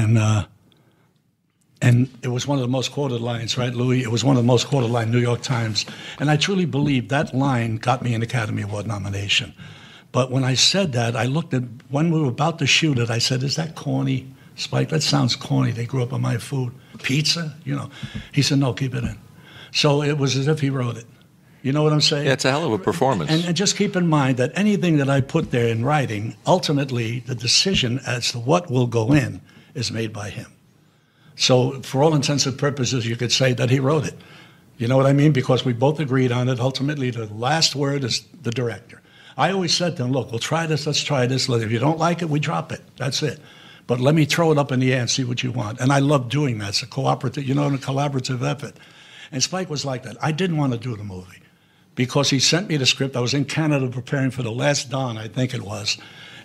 And it was one of the most quoted lines, right, Louis? It was one of the most quoted lines, New York Times. And I truly believe that line got me an Academy Award nomination. But when I said that, I looked at, when we were about to shoot it, I said, is that corny, Spike? That sounds corny. They grew up on my food. Pizza? He said, no, keep it in. So it was as if he wrote it. You know what I'm saying? Yeah, it's a hell of a performance. And just keep in mind that anything that I put there in writing, ultimately the decision as to what will go in is made by him. So for all intents and purposes, you could say that he wrote it. You know what I mean? Because we both agreed on it. Ultimately, the last word is the director. I always said to him, look, we'll try this, let's try this. If you don't like it, we drop it. That's it. But let me throw it up in the air and see what you want. And I love doing that. It's a cooperative, a collaborative effort. And Spike was like that. I didn't want to do the movie because he sent me the script. I was in Canada preparing for The Last Don, I think it was,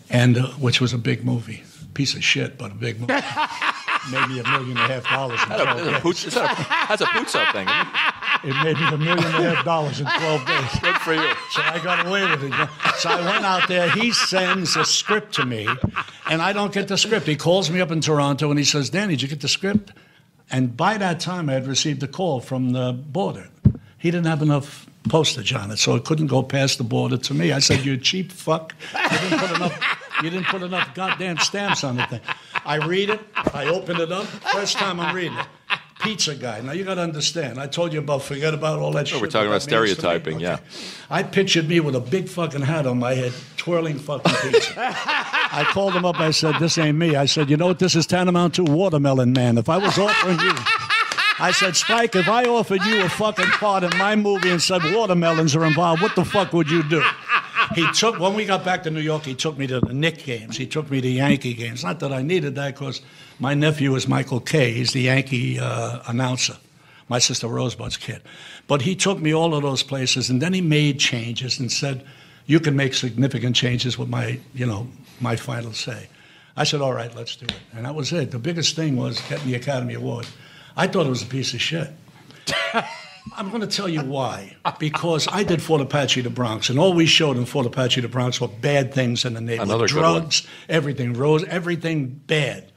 and which was a big movie. Piece of shit, but a big movie. Made me $1.5 million in 12 days. That's a poots-up thing, isn't it? It made me $1.5 million in 12 days. Good for you. So I got away with it. So I went out there. He sends a script to me, and I don't get the script. He calls me up in Toronto, and he says, Danny, did you get the script? And by that time, I had received a call from the border. He didn't have enough postage on it, so it couldn't go past the border to me. I said, you cheap fuck. You didn't put enough goddamn stamps on the thing. I read it. I open it up. First time I'm reading it. pizza guy. Now, you got to understand. I told you about forget about all that shit. We're talking about that means to me. stereotyping, Okay. yeah. I pictured me with a big fucking hat on my head, twirling fucking pizza. I called him up. I said, this ain't me. I said, you know what this is tantamount to? Watermelon Man. If I was offering you... I said, Spike, if I offered you a fucking part in my movie and said watermelons are involved, what the fuck would you do? When we got back to New York, he took me to the Knicks games. He took me to Yankee games. Not that I needed that because my nephew is Michael Kay. He's the Yankee announcer, my sister Rosebud's kid. But he took me all of those places, and then he made changes and said, you can make significant changes with my final say. I said, all right, let's do it. And that was it. The biggest thing was getting the Academy Award. I thought it was a piece of shit. I'm going to tell you why. Because I did Fort Apache, the Bronx, and all we showed in Fort Apache, the Bronx were bad things in the neighborhood. Another drugs, everything, everything bad.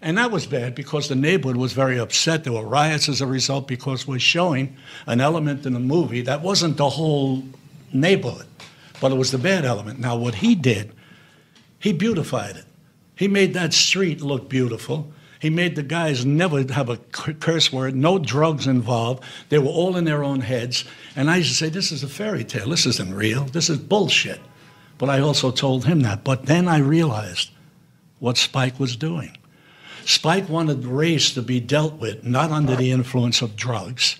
And that was bad because the neighborhood was very upset. There were riots as a result because we're showing an element in the movie that wasn't the whole neighborhood, but it was the bad element. Now, what he did, he beautified it. He made that street look beautiful. He made the guys never have a curse word, no drugs involved. They were all in their own heads. And I used to say, this is a fairy tale. This isn't real. This is bullshit. But I also told him that. But then I realized what Spike was doing. Spike wanted race to be dealt with, not under the influence of drugs.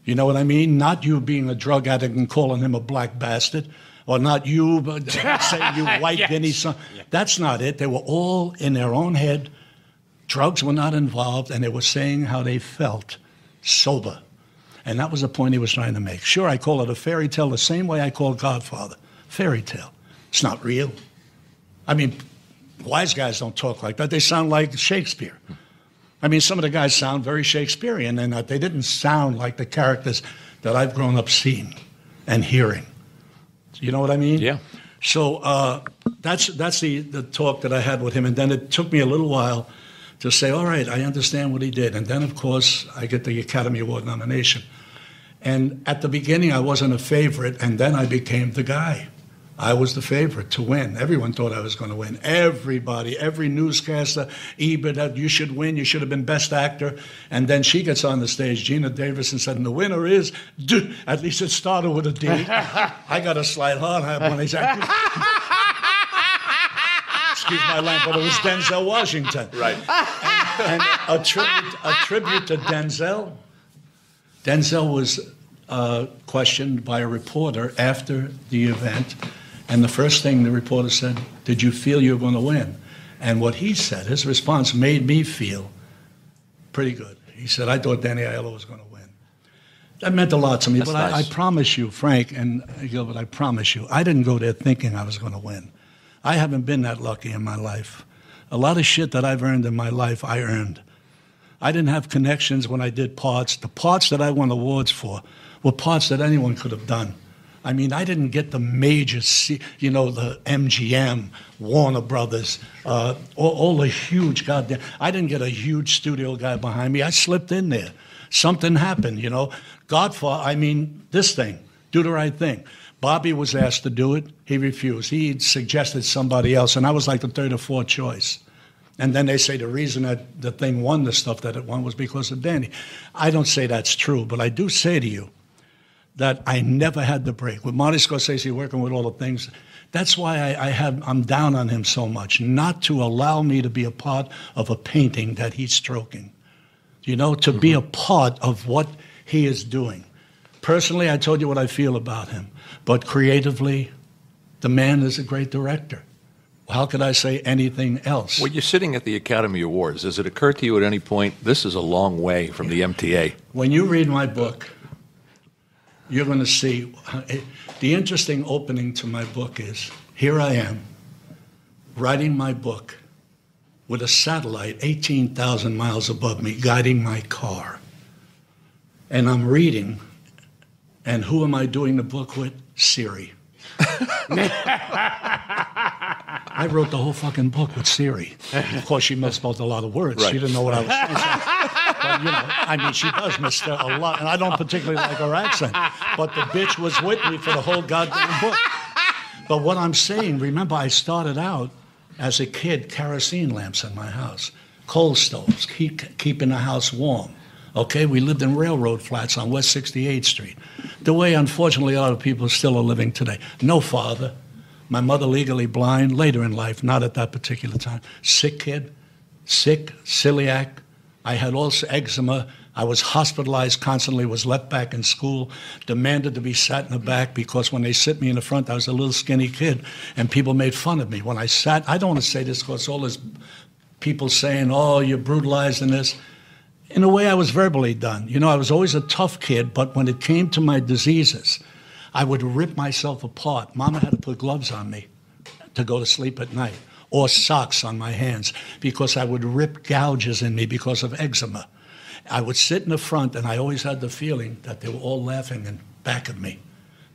You know what I mean? Not you being a drug addict and calling him a black bastard. Or not you, but saying you white Yes. guinea son. That's not it. They were all in their own head. Drugs were not involved, and they were saying how they felt sober. And that was the point he was trying to make. Sure, I call it a fairy tale the same way I call Godfather. Fairy tale. It's not real. I mean, wise guys don't talk like that. They sound like Shakespeare. I mean, some of the guys sound very Shakespearean, and they didn't sound like the characters that I've grown up seeing and hearing. You know what I mean? Yeah. So that's the talk that I had with him. And then it took me a little while to say, all right, I understand what he did. And then, of course, I get the Academy Award nomination. And at the beginning, I wasn't a favorite, and then I became the guy. I was the favorite to win. Everyone thought I was going to win. Everybody, every newscaster, Ebert, that you should win, you should have been best actor. And then she gets on the stage, Gina Davis, and said, and the winner is, at least it started with a D. I got a slight heart. I have one exactly. Excuse my language, but it was Denzel Washington. Right. And a tribute to Denzel. Denzel was questioned by a reporter after the event, and the first thing the reporter said, did you feel you were going to win? And what he said, his response made me feel pretty good. He said, I thought Danny Aiello was going to win. That meant a lot to me. That's But nice. I promise you, Frank and Gilbert, I promise you, I didn't go there thinking I was going to win. I haven't been that lucky in my life. A lot of shit that I've earned in my life, I earned. I didn't have connections when I did parts. The parts that I won awards for were parts that anyone could have done. I mean, I didn't get the major, the MGM, Warner Brothers, all the huge goddamn. I didn't get a huge studio guy behind me. I slipped in there. Something happened, Godfather, this thing, Do the Right Thing. Bobby was asked to do it. He refused. He suggested somebody else, and I was like the third or fourth choice. And then they say the reason that the thing won the stuff that it won was because of Danny. I don't say that's true, but I do say to you that I never had the break. With Marty Scorsese working with all the things, that's why I'm down on him so much, not to allow me to be a part of a painting that he's stroking. To be a part of what he is doing. Personally, I told you what I feel about him. But creatively, the man is a great director. How could I say anything else? When you're sitting at the Academy Awards, does it occur to you at any point, this is a long way from the MTA? When you read my book, you're going to see. The interesting opening to my book is, here I am, writing my book with a satellite 18,000 miles above me, guiding my car. And I'm reading, and who am I doing the book with? Siri. I wrote the whole fucking book with Siri. Of course, she misspelled a lot of words. Right. She didn't know what I was saying. But, she does misspell a lot, and I don't particularly like her accent. But the bitch was with me for the whole goddamn book. But what I'm saying, remember, I started out as a kid, kerosene lamps in my house, coal stoves, keeping the house warm, Okay, we lived in railroad flats on West 68th Street. The way, unfortunately, a lot of people still are living today. No father. My mother legally blind, later in life, not at that particular time. Sick kid, sick, celiac. I had also eczema. I was hospitalized constantly, was left back in school, demanded to be sat in the back because when they sit me in the front, I was a little skinny kid, and people made fun of me. When I sat, I don't want to say this because all this people saying, oh, you're brutalizing this. In a way, I was verbally done. You know, I was always a tough kid, but when it came to my diseases, I would rip myself apart. Mama had to put gloves on me to go to sleep at night, or socks on my hands, because I would rip gouges in me because of eczema. I would sit in the front, and I always had the feeling that they were all laughing in back of me,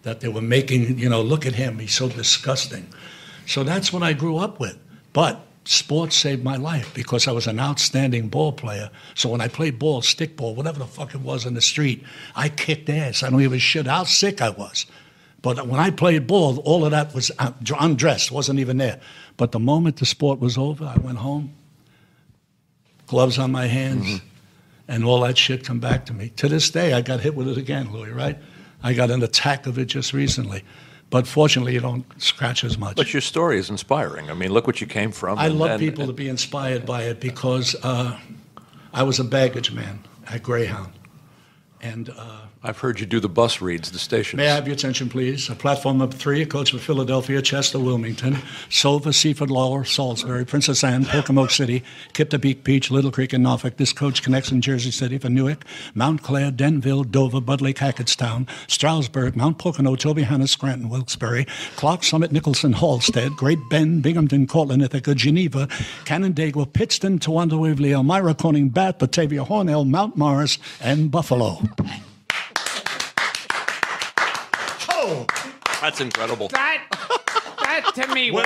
that they were making, you know, look at him, he's so disgusting. So that's what I grew up with. But sports saved my life because I was an outstanding ball player. So when I played ball, stickball, whatever the fuck it was in the street, I kicked ass. I don't give a shit how sick I was. But when I played ball, all of that was undressed, wasn't even there. But the moment the sport was over, I went home, gloves on my hands, and all that shit come back to me. To this day, I got hit with it again, Louis, right? I got an attack of it just recently. But fortunately, you don't scratch as much. But your story is inspiring. I mean, look what you came from. I love people to be inspired by it because I was a baggage man at Greyhound. And I've heard you do the bus reads, the stations. May I have your attention, please? Platform number 3, a coach for Philadelphia, Chester, Wilmington, Silver, Seaford, Lowell, Salisbury, Princess Anne, Pocomoke City, Kiptabeek Beach, Little Creek, and Norfolk. This coach connects in Jersey City for Newark, Mount Clair, Denville, Dover, Bud Lake, Hackettstown, Stroudsburg, Mount Pocono, Tobyhanna, Scranton, Wilkes-Barre, Clark, Summit, Nicholson, Halstead, Great Bend, Binghamton, Cortland, Ithaca, Geneva, Canandaigua, Pittston, Towanda, Waverly, Elmira, Corning, Bath, Batavia, Hornell, Mount Morris, and Buffalo. That's incredible. That to me was...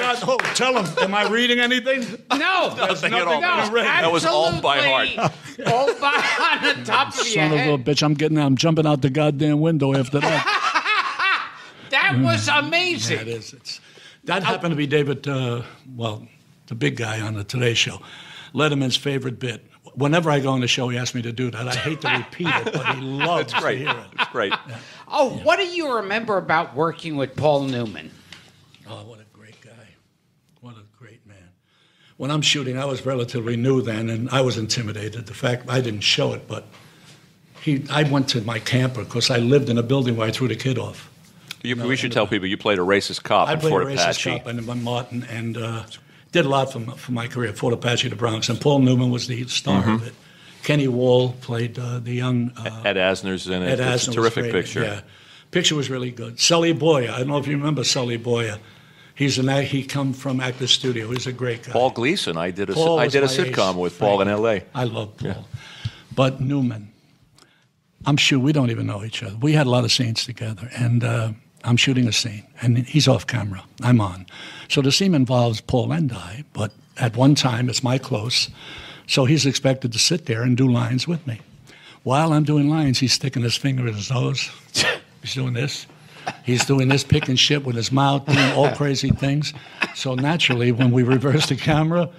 Tell him, am I reading anything? No. Nothing at all. No, That was all by heart. All by on the top of your Son head. of a bitch, I'm jumping out the goddamn window after that. That was amazing. Yeah, it is. That happened to be David, the big guy on the Today Show, Letterman's favorite bit. Whenever I go on the show, he asks me to do that. I hate to repeat it, but he loves to hear it. It's great. Yeah. Oh, what do you remember about working with Paul Newman? Oh, what a great guy. What a great man. When I'm shooting, I was relatively new then, and I was intimidated. The fact I didn't show it, but I went to my camper because I lived in a building where I threw the kid off. We should tell people you played a racist cop in Fort Apache. I played a racist cop in Martin, and did a lot for my career, Fort Apache, the Bronx, and Paul Newman was the star of it. Kenny Wall played the young... Ed Asner's in it. It's a terrific picture. Yeah. Picture was really good. Sully Boyer, I don't know if you remember Sully Boyer. He come from Actors Studio. He's a great guy. Paul Gleason. I did a sitcom with Paul in L.A. I love Paul. Yeah. But Newman, I'm sure we don't even know each other. We had a lot of scenes together, and I'm shooting a scene, and he's off camera. I'm on. So the scene involves Paul and I, but at one time it's my close. So he's expected to sit there and do lines with me. While I'm doing lines, he's sticking his finger in his nose. He's doing this. He's doing this, picking shit with his mouth, doing all crazy things. So naturally, when we reversed the camera,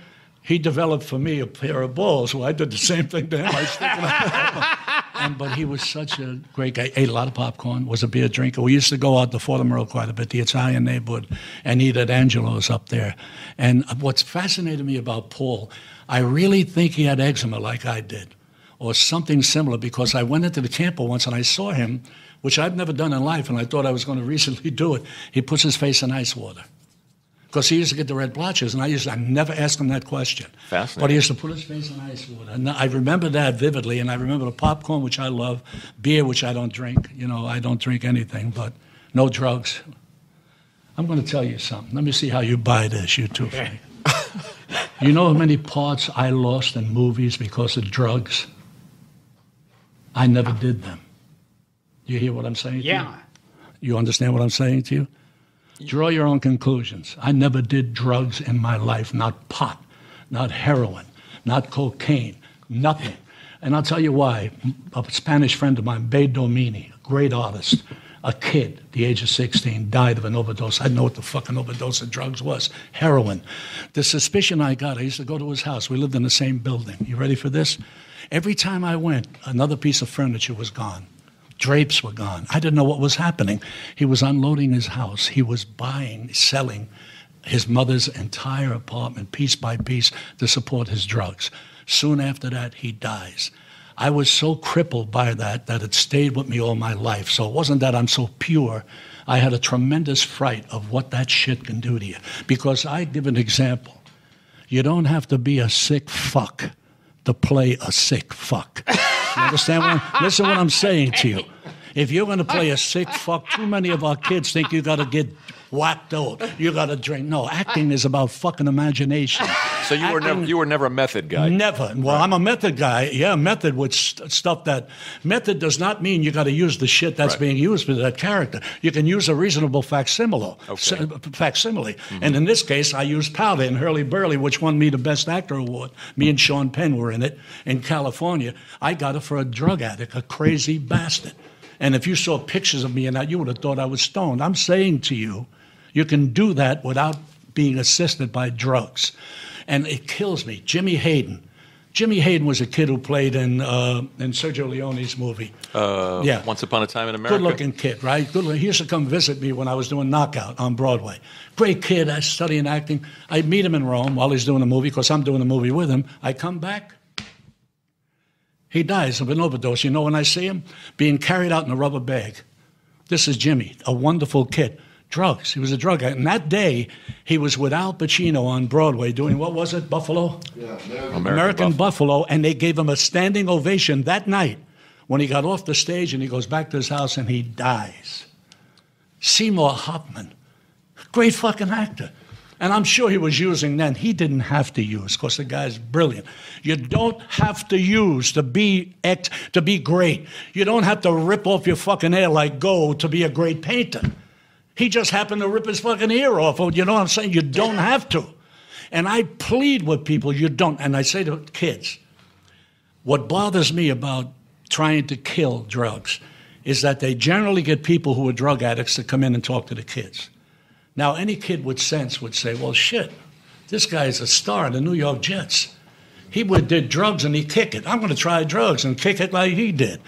he developed for me a pair of balls. So I did the same thing to him. I stick him but he was such a great guy. Ate a lot of popcorn, was a beer drinker. We used to go out to Fort Emerald quite a bit, the Italian neighborhood, and eat at Angelo's up there. And what's fascinated me about Paul, I really think he had eczema like I did, or something similar, because I went into the camper once and I saw him, which I've never done in life, and I thought I was going to recently do it. He puts his face in ice water. Because he used to get the red blotches, and I never asked him that question. Fascinating. But he used to put his face in ice water. And I remember that vividly, and I remember the popcorn, which I love, beer, which I don't drink. You know, I don't drink anything, but no drugs. I'm going to tell you something. Let me see how you buy this, you two. Okay. You know how many parts I lost in movies because of drugs? I never did them. You hear what I'm saying to you? Yeah. You understand what I'm saying to you? Draw your own conclusions. I never did drugs in my life, not pot, not heroin, not cocaine, nothing. And I'll tell you why. A Spanish friend of mine, Bay Domini, a great artist, A kid, the age of 16, died of an overdose. I didn't know what the fucking overdose of drugs was. Heroin. The suspicion I got, I used to go to his house. We lived in the same building. You ready for this? Every time I went, another piece of furniture was gone. Drapes were gone. I didn't know what was happening. He was unloading his house. He was buying, selling his mother's entire apartment piece by piece to support his drugs. Soon after that, he dies. I was so crippled by that it stayed with me all my life. So it wasn't that I'm so pure. I had a tremendous fright of what that shit can do to you. Because I give an example. You don't have to be a sick fuck to play a sick fuck. You understand? Listen what I'm saying to you. If you're going to play a sick fuck, too many of our kids think you got to get whacked out. You got to drink. No, acting is about fucking imagination. So you were never a method guy? Never. Well, I'm a method guy. Yeah, method with stuff that... Method does not mean you got to use the shit that's being used for that character. You can use a reasonable facsimile. Mm-hmm. And in this case, I used powder in Hurly Burly, which won me the Best Actor Award. Me and Sean Penn were in it in California. I got it for a drug addict, a crazy bastard. And if you saw pictures of me in that, you would have thought I was stoned. I'm saying to you, you can do that without being assisted by drugs. And it kills me. Jimmy Hayden. Jimmy Hayden was a kid who played in Sergio Leone's movie. Once Upon a Time in America. Good-looking kid, right? Good-looking. He used to come visit me when I was doing Knockout on Broadway. Great kid. I studying acting. I'd meet him in Rome while he's doing a movie, because I'm doing a movie with him. I come back. He dies of an overdose. You know when I see him? Being carried out in a rubber bag. This is Jimmy, a wonderful kid. Drugs. He was a drug addict. And that day, he was with Al Pacino on Broadway doing, what was it, Buffalo? Yeah, American Buffalo. And they gave him a standing ovation that night when he got off the stage, and he goes back to his house and he dies. Seymour Hoffman, great fucking actor. And I'm sure he was using then. He didn't have to use, because the guy's brilliant. You don't have to use to be great. You don't have to rip off your fucking hair like gold to be a great painter. He just happened to rip his fucking ear off. You know what I'm saying? You don't have to. And I plead with people, you don't. And I say to kids, what bothers me about trying to kill drugs is that they generally get people who are drug addicts to come in and talk to the kids. Now, any kid with sense would say, well, shit, this guy's a star in the New York Jets. He did drugs and he kicked it. I'm going to try drugs and kick it like he did.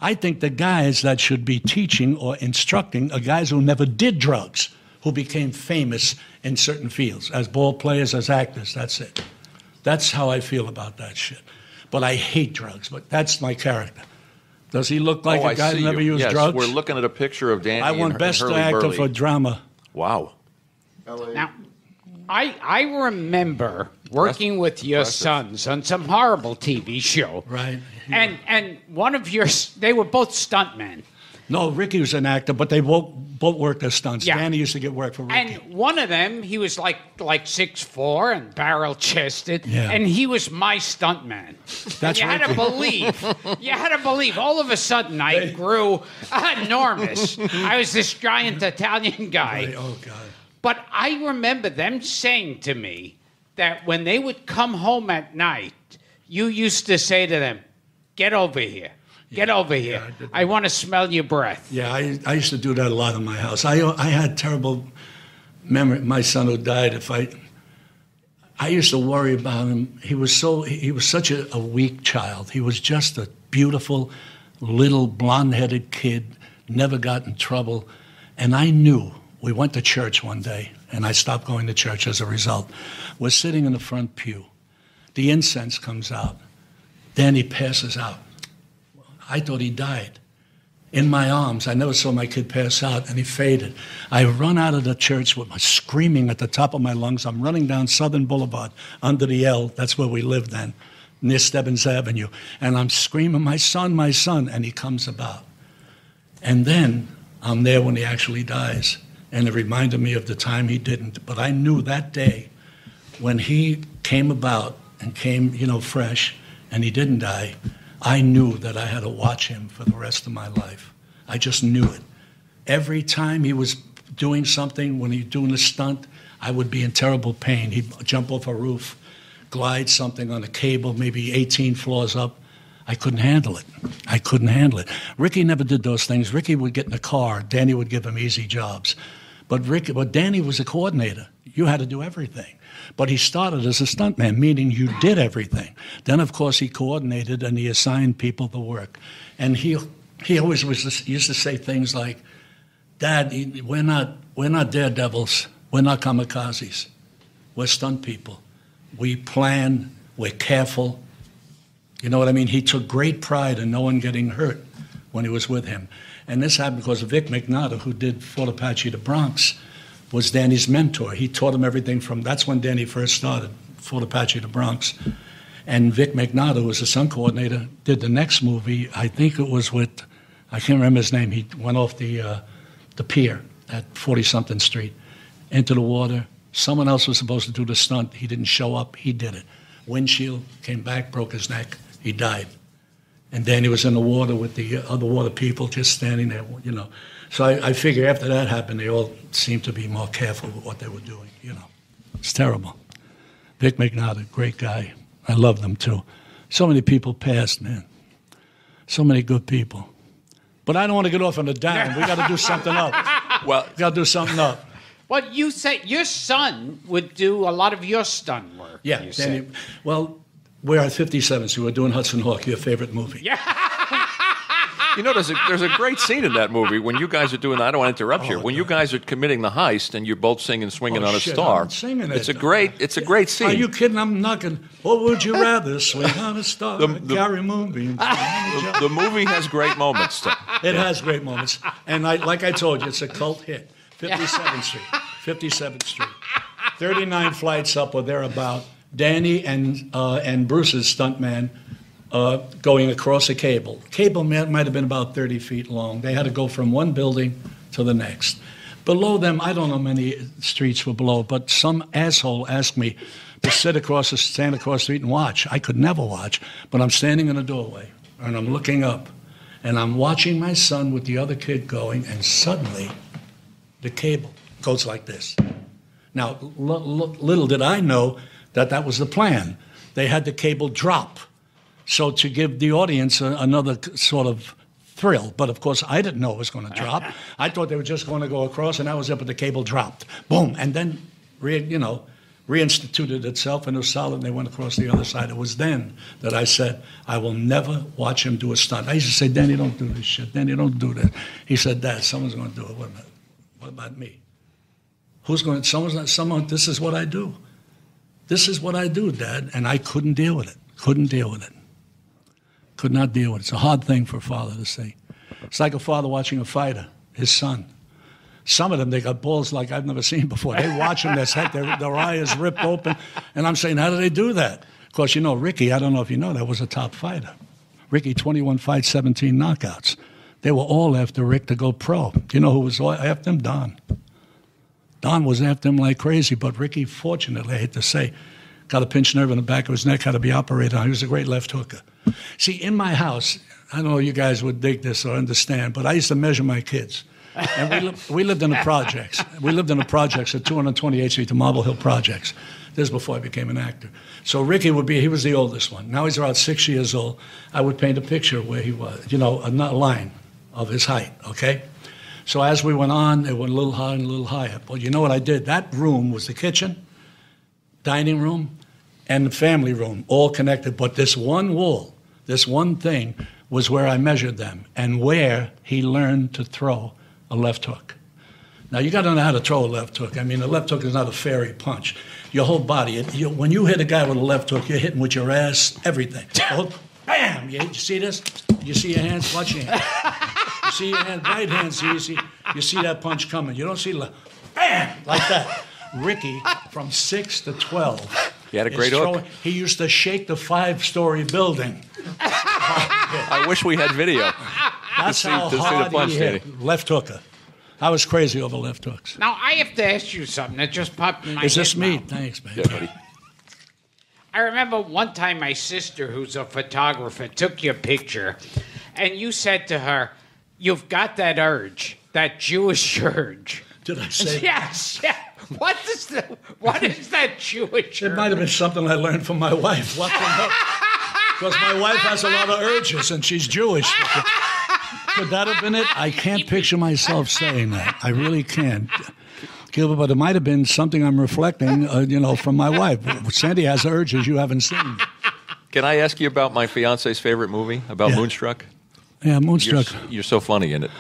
I think the guys that should be teaching or instructing are guys who never did drugs, who became famous in certain fields, as ball players, as actors. That's it. That's how I feel about that shit. But I hate drugs, but that's my character. Does he look like a guy who never used drugs? We're looking at a picture of Danny. I won Best Actor for Drama. Wow. Now, I remember working with your sons on some horrible TV show. Right. And one of they were both stuntmen. No, Ricky was an actor, but they both worked as stunts. Yeah. Danny used to get work for Ricky. And one of them, he was like 6'4" and barrel-chested, Yeah. and he was my stuntman. That's you had to believe. All of a sudden, I grew enormous. I was this giant Italian guy. Right. Oh, God. But I remember them saying to me that when they would come home at night, you used to say to them, "Get over here. Get over here. I want to smell your breath." Yeah, I used to do that a lot in my house. I had terrible memory. My son who died, I used to worry about him. He was such a weak child. He was just a beautiful little blonde-headed kid, never got in trouble. And I knew. We went to church one day, and I stopped going to church as a result. We're sitting in the front pew. The incense comes out. Danny passes out. I thought he died. In my arms, I never saw my kid pass out, and he faded. I run out of the church with my screaming at the top of my lungs. I'm running down Southern Boulevard under the L. That's where we lived then, near Stebbins Avenue. And I'm screaming, my son, and he comes about. And then I'm there when he actually dies. And it reminded me of the time he didn't. But I knew that day when he came about and came, fresh, and he didn't die, I knew that I had to watch him for the rest of my life. I just knew it. Every time he was doing something, when he was doing a stunt, I would be in terrible pain. He'd jump off a roof, glide something on a cable, maybe 18 floors up. I couldn't handle it. Ricky never did those things. Ricky would get in the car. Danny would give him easy jobs. But Danny was a coordinator. You had to do everything. But he started as a stuntman, meaning you did everything. Then, of course, he coordinated and he assigned people the work. And he always used to say things like, Dad, we're not daredevils. We're not kamikazes. We're stunt people. We plan. We're careful. You know what I mean? He took great pride in no one getting hurt when he was with him. And this happened because Vic McNaughton, who did Fort Apache the Bronx, was Danny's mentor. He taught him everything that's when Danny first started, Fort Apache the Bronx. And Vic McNaughton, who was the stunt coordinator, did the next movie. I think it was with, I can't remember his name. He went off the pier at 40-something Street into the water. Someone else was supposed to do the stunt. He didn't show up. He did it. Windshield, came back, broke his neck. He died. And Danny was in the water with the other water people just standing there, you know. So I figure after that happened, they all seemed to be more careful with what they were doing, you know. It's terrible. Vic McNaughton, great guy. I love them, too. So many people passed, man. So many good people. But I don't want to get off on the down. We got to do something up. Well, We got to do something up. Well, you said your son would do a lot of your stunt work. Yeah, you Danny. said. Well, we're at 57, so we're doing Hudson Hawk, your favorite movie. Yeah. you know, there's a great scene in that movie when you guys are doing. I don't want to interrupt you. When you guys are committing the heist and you're both singing "Swinging on a shit, Star," I'm singing it's it. a great scene. Are you kidding? I'm knocking. What would you rather, swing on a star, carry moonbeams? The movie has great moments. It has great moments, and like I told you, it's a cult hit. 57th Street, 57th Street, 39 flights up or thereabout. Danny and Bruce's stuntman going across a cable. Cable might have been about 30 feet long. They had to go from one building to the next. Below them, I don't know many streets were below, but some asshole asked me to stand across the street and watch. I could never watch, but I'm standing in a doorway, and I'm looking up, and I'm watching my son with the other kid going, and suddenly the cable goes like this. Now, little did I know that was the plan. They had the cable drop, so to give the audience another sort of thrill. But, of course, I didn't know it was going to drop. I thought they were just going to go across, and that was it, but the cable dropped. Boom, and then, reinstituted itself, and it was solid, and they went across the other side. It was then that I said, I will never watch him do a stunt. I used to say, Danny, don't do this shit. Danny, don't do this. He said, Dad, someone's going to do it. What about me? Who's going to, someone, this is what I do. This is what I do, Dad. And I couldn't deal with it. Could not deal with it. It's a hard thing for a father to say. It's like a father watching a fighter, his son. Some of them, they got balls like I've never seen before. They watch them, their eye is ripped open. And I'm saying, how do they do that? Of course, you know, Ricky, I don't know if you know, that was a top fighter. Ricky, 21 fights, 17 knockouts. They were all after Rick to go pro. Do you know who was after him? Don. Don was after him like crazy, but Ricky, fortunately, I hate to say, got a pinched nerve in the back of his neck, had to be operated on. He was a great left hooker. See, in my house, I don't know if you guys would dig this or understand, but I used to measure my kids. And we lived in the projects. We lived in the projects at 228th Street, the Marble Hill Projects. This is before I became an actor. So Ricky he was the oldest one. Now he's around 6 years old. I would paint a picture where he was, a line of his height, okay? So as we went on, it went a little higher and a little higher. But you know what I did? That room was the kitchen, dining room, and the family room, all connected. But this one wall, this one thing, was where I measured them and where he learned to throw a left hook. Now, you got to know how to throw a left hook. I mean, a left hook is not a fairy punch. Your whole body, when you hit a guy with a left hook, you're hitting with your ass, everything. Bam! You see this? You see your hands? Watch your hands. You see your hand, right hand, so you see that punch coming. You don't see left. Bam! Like that. Ricky, from 6 to 12. He had a great hook. He used to shake the 5-story building. I wish we had video. That's how hard he hit. Left hooker. I was crazy over left hooks. Now, I have to ask you something that just popped in my head. Is this me? Now. Thanks, man. Yeah, buddy. I remember one time my sister, who's a photographer, took your picture, and you said to her, "You've got that urge, that Jewish urge." Did I say Yes, yeah. What is that Jewish urge? It might have been something I learned from my wife. What from her? Because my wife has a lot of urges, and she's Jewish. Could that have been it? I can't picture myself saying that. I really can't. Gilbert, but it might have been something I'm reflecting, from my wife. Sandy has urges you haven't seen. Can I ask you about my fiance's favorite movie, about Moonstruck? Yeah, Moonstruck. You're so funny in it.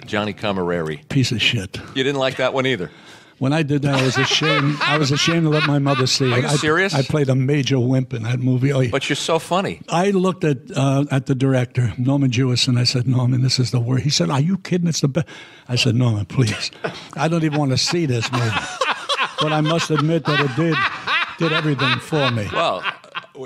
Johnny Camerari. Piece of shit. You didn't like that one either? When I did that, I was ashamed. I was ashamed to let my mother see it. Are you serious? I played a major wimp in that movie. Oh, yeah. But you're so funny. I looked at the director, Norman Jewison. I said, Norman, this is the worst. He said, are you kidding? It's the best. I said, Norman, please. I don't even want to see this movie. But I must admit that it did everything for me. Well,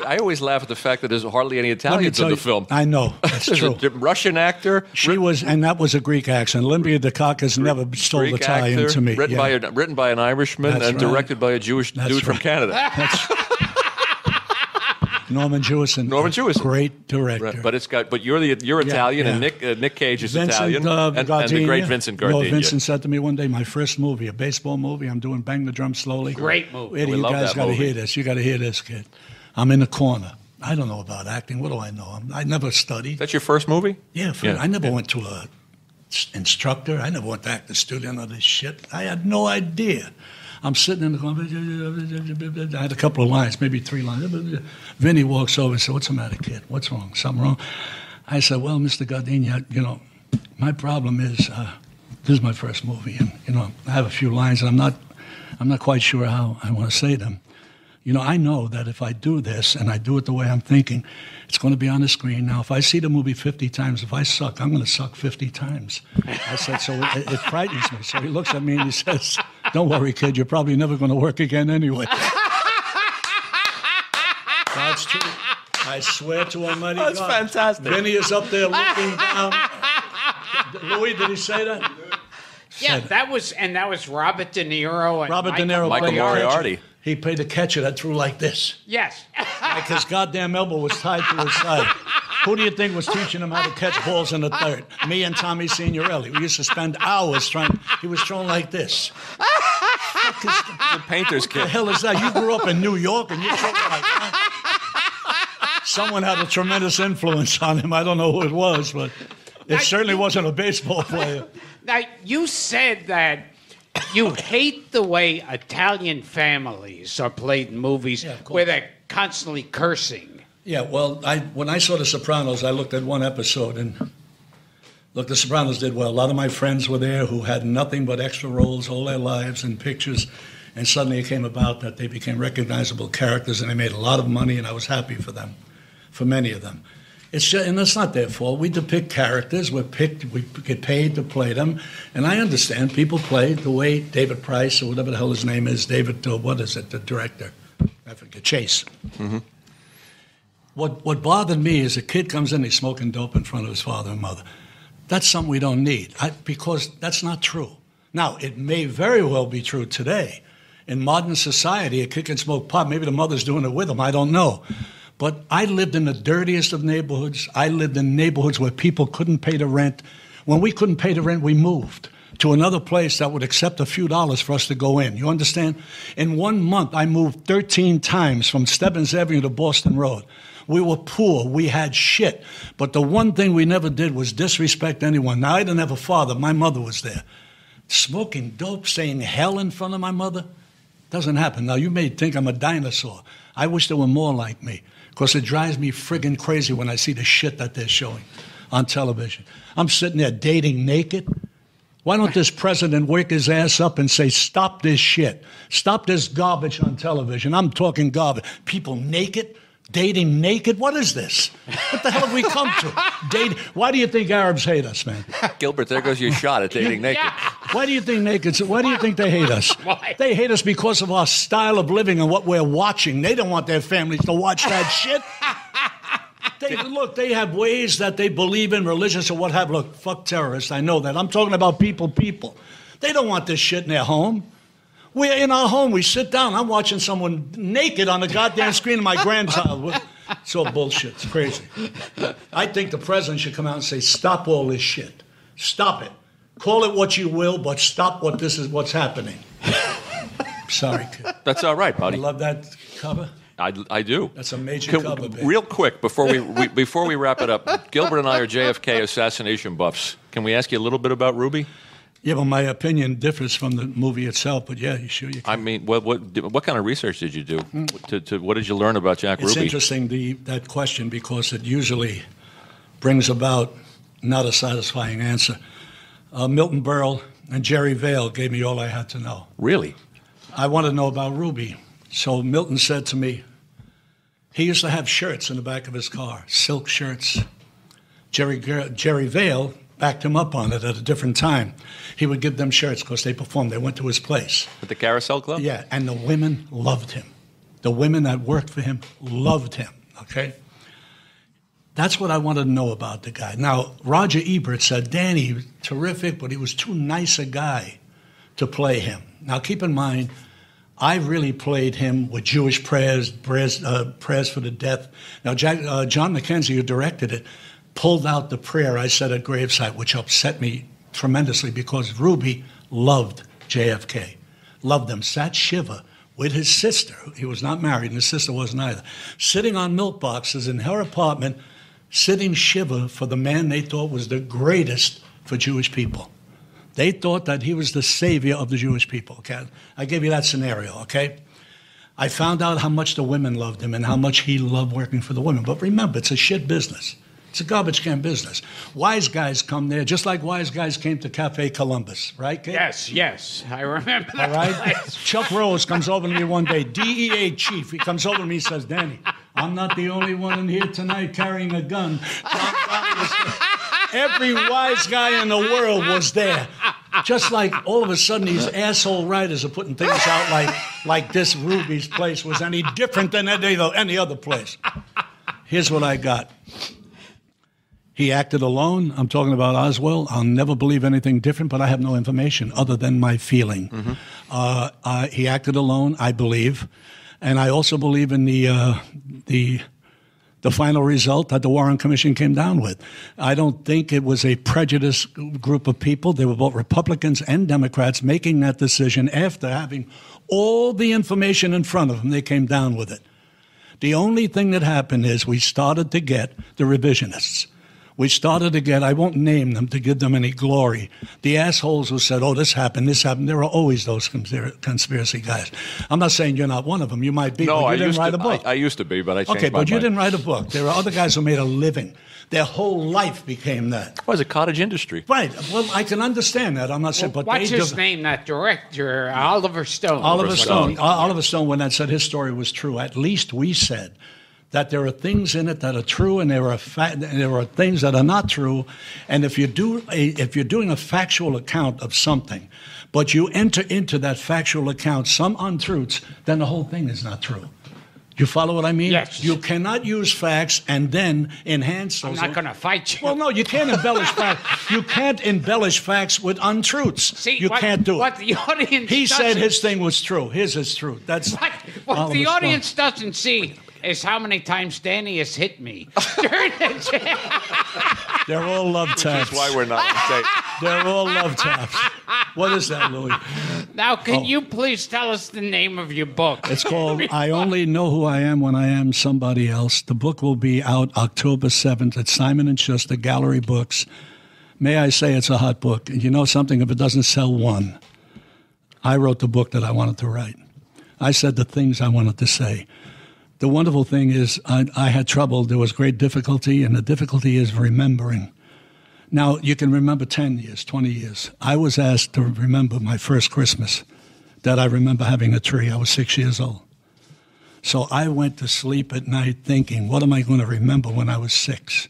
I always laugh at the fact that there's hardly any Italians in the film. I know. That's true. There's a Russian actor. She was, and that was a Greek accent. Olympia Dukakis never stole Greek Italian actor, to me. Written by an Irishman That's and right. directed by a Jewish dude from Canada. Norman Jewison. Great director. Right, but you're Italian, and Nick Cage is Italian, and the great Vincent Gardenia. Vincent said to me one day, my first movie, a baseball movie, I'm doing Bang the Drum Slowly. Great movie. Eddie, you guys got to hear this. You got to hear this, kid. I'm in the corner. I don't know about acting. What do I know? I never studied. That's your first movie? Yeah. I never went to a instructor. I never went to acting studio, none of this shit. I had no idea. I'm sitting in the corner. I had a couple of lines, maybe 3 lines. Vinny walks over and said, what's the matter, kid? What's wrong? Something wrong? I said, well, Mr. Gardenia, my problem is this is my first movie. And, I have a few lines, and I'm not quite sure how I want to say them. I know that if I do this and I do it the way I'm thinking, it's going to be on the screen. Now, if I see the movie 50 times, if I suck, I'm going to suck 50 times. I said, so it frightens me. So he looks at me and he says, don't worry, kid, you're probably never going to work again anyway. That's true. I swear to Almighty God. That's fantastic. Vinny is up there looking down. Louis, did he say that? Yeah, that was Robert De Niro and Michael Moriarty. He played the catcher that threw like this. Yes. Like his goddamn elbow was tied to his side. Who do you think was teaching him how to catch balls in the third? Me and Tommy Signorelli. We used to spend hours trying. He was thrown like this. The painter's kid. What the hell is that? You grew up in New York and you're throwing like that? Someone had a tremendous influence on him. I don't know who it was, but it certainly wasn't a baseball player. Now, you said that you hate the way Italian families are played in movies where they're constantly cursing. Yeah, well, when I saw The Sopranos, I looked at one episode, and look, The Sopranos did well. A lot of my friends were there who had nothing but extra roles all their lives and pictures, and suddenly it came about that they became recognizable characters, and they made a lot of money, and I was happy for them, for many of them. It's just, and it's not their fault. We depict characters. We get paid to play them. And I understand people play the way David Price or whatever the hell his name is, the director? I forget, Chase. Mm-hmm. What bothered me is a kid comes in, he's smoking dope in front of his father and mother. That's something we don't need, because that's not true. Now, it may very well be true today. In modern society, a kid can smoke pot. Maybe the mother's doing it with him. I don't know. But I lived in the dirtiest of neighborhoods. I lived in neighborhoods where people couldn't pay the rent. When we couldn't pay the rent, we moved to another place that would accept a few dollars for us to go in. You understand? In 1 month, I moved 13 times from Stebbins Avenue to Boston Road. We were poor. We had shit. But the one thing we never did was disrespect anyone. Now, I didn't have a father. My mother was there. Smoking dope, saying hell in front of my mother, doesn't happen. Now, you may think I'm a dinosaur. I wish there were more like me. Because it drives me friggin' crazy when I see the shit that they're showing on television. I'm sitting there dating naked. Why don't this president wake his ass up and say, stop this shit. Stop this garbage on television. I'm talking garbage. People naked, dating naked. What is this? What the hell have we come to? Why do you think Arabs hate us, man? Gilbert, there goes your shot at dating naked. Why do you think Why do you think they hate us? Why? They hate us because of our style of living and what we're watching. They don't want their families to watch that shit. They have ways that they believe in, religious or what have. Look, fuck terrorists, I know that. I'm talking about people. They don't want this shit in their home. We're in our home. We sit down. I'm watching someone naked on the goddamn screen of my grandchild. It's all bullshit. It's crazy. I think the president should come out and say, stop all this shit. Stop it. Call it what you will, but stop what's happening. Sorry, kid. That's all right, buddy. You love that cover? I do. That's a major cover, babe. Real quick, before we wrap it up, Gilbert and I are JFK assassination buffs. Can we ask you a little bit about Ruby? Yeah, well, my opinion differs from the movie itself, but yeah, you can. I mean, what kind of research did you do? What did you learn about Jack Ruby? It's interesting, that question, because it usually brings about not a satisfying answer. Milton Berle and Jerry Vale gave me all I had to know. Really? I wanted to know about Ruby. So Milton said to me, he used to have shirts in the back of his car, silk shirts. Jerry Vale backed him up on it at a different time. He would give them shirts because they performed. They went to his place. At the Carousel Club? Yeah, and the women loved him. The women that worked for him loved him, okay? That's what I wanted to know about the guy. Now, Roger Ebert said, Danny, terrific, but he was too nice a guy to play him. Now, keep in mind, I really played him with Jewish prayers for the death. Now, John Mackenzie, who directed it, pulled out the prayer I said at gravesite, which upset me tremendously because Ruby loved JFK, loved him, sat shiva with his sister. He was not married, and his sister wasn't either, sitting on milk boxes in her apartment, sitting shiva for the man they thought was the greatest for Jewish people. They thought that he was the savior of the Jewish people, okay? I gave you that scenario, okay? I found out how much the women loved him and how much he loved working for the women. But remember, it's a shit business. It's a garbage can business. Wise guys come there, just like wise guys came to Cafe Columbus, right, kid? Yes, I remember that. All right? Chuck Rose comes over to me one day, DEA chief. He comes over to me and says, Danny, I'm not the only one in here tonight carrying a gun. Every wise guy in the world was there. Just like all of a sudden these asshole writers are putting things out like this Ruby's place was any different than any other place. Here's what I got. He acted alone. I'm talking about Oswald. I'll never believe anything different, but I have no information other than my feeling. Mm-hmm. He acted alone, I believe. And I also believe in the final result that the Warren Commission came down with. I don't think it was a prejudiced group of people. They were both Republicans and Democrats making that decision after having all the information in front of them. They came down with it. The only thing that happened is we started to get the revisionists. We started to get, I won't name them to give them any glory, the assholes who said, oh, this happened. There are always those conspiracy guys. I'm not saying you're not one of them. You might be, but you didn't write a book. I used to be, but I changed my mind. Okay, but you didn't write a book. There are other guys who made a living. Their whole life became that. It was a cottage industry. Right. Well, I can understand that. I'm not saying, but what's his name, that director? Oliver Stone. Oliver Stone, when that said his story was true, at least we said that there are things in it that are true, and there are things that are not true. And if you're doing a factual account of something, but you enter into that factual account some untruths, then the whole thing is not true. You follow what I mean? Yes. You cannot use facts and then enhance those. I'm not going to fight you. Well, no, you can't embellish facts. You can't embellish facts with untruths. See, you can't do it. What the audience he said his thing was true. His is true. That's what the audience doesn't see is how many times Danny has hit me during the They're all love taps. That's why we're not safe. They're all love taps. What is that, Louis? Now, can you please tell us the name of your book? It's called I Only Know Who I Am When I Am Somebody Else. The book will be out October 7th at Simon & Schuster Gallery Books. May I say it's a hot book. You know something? If it doesn't sell one, I wrote the book that I wanted to write. I said the things I wanted to say. The wonderful thing is I had trouble. There was great difficulty, and the difficulty is remembering. Now, you can remember 10 years, 20 years. I was asked to remember my first Christmas, that I remember having a tree. I was 6 years old. So I went to sleep at night thinking, what am I going to remember when I was 6?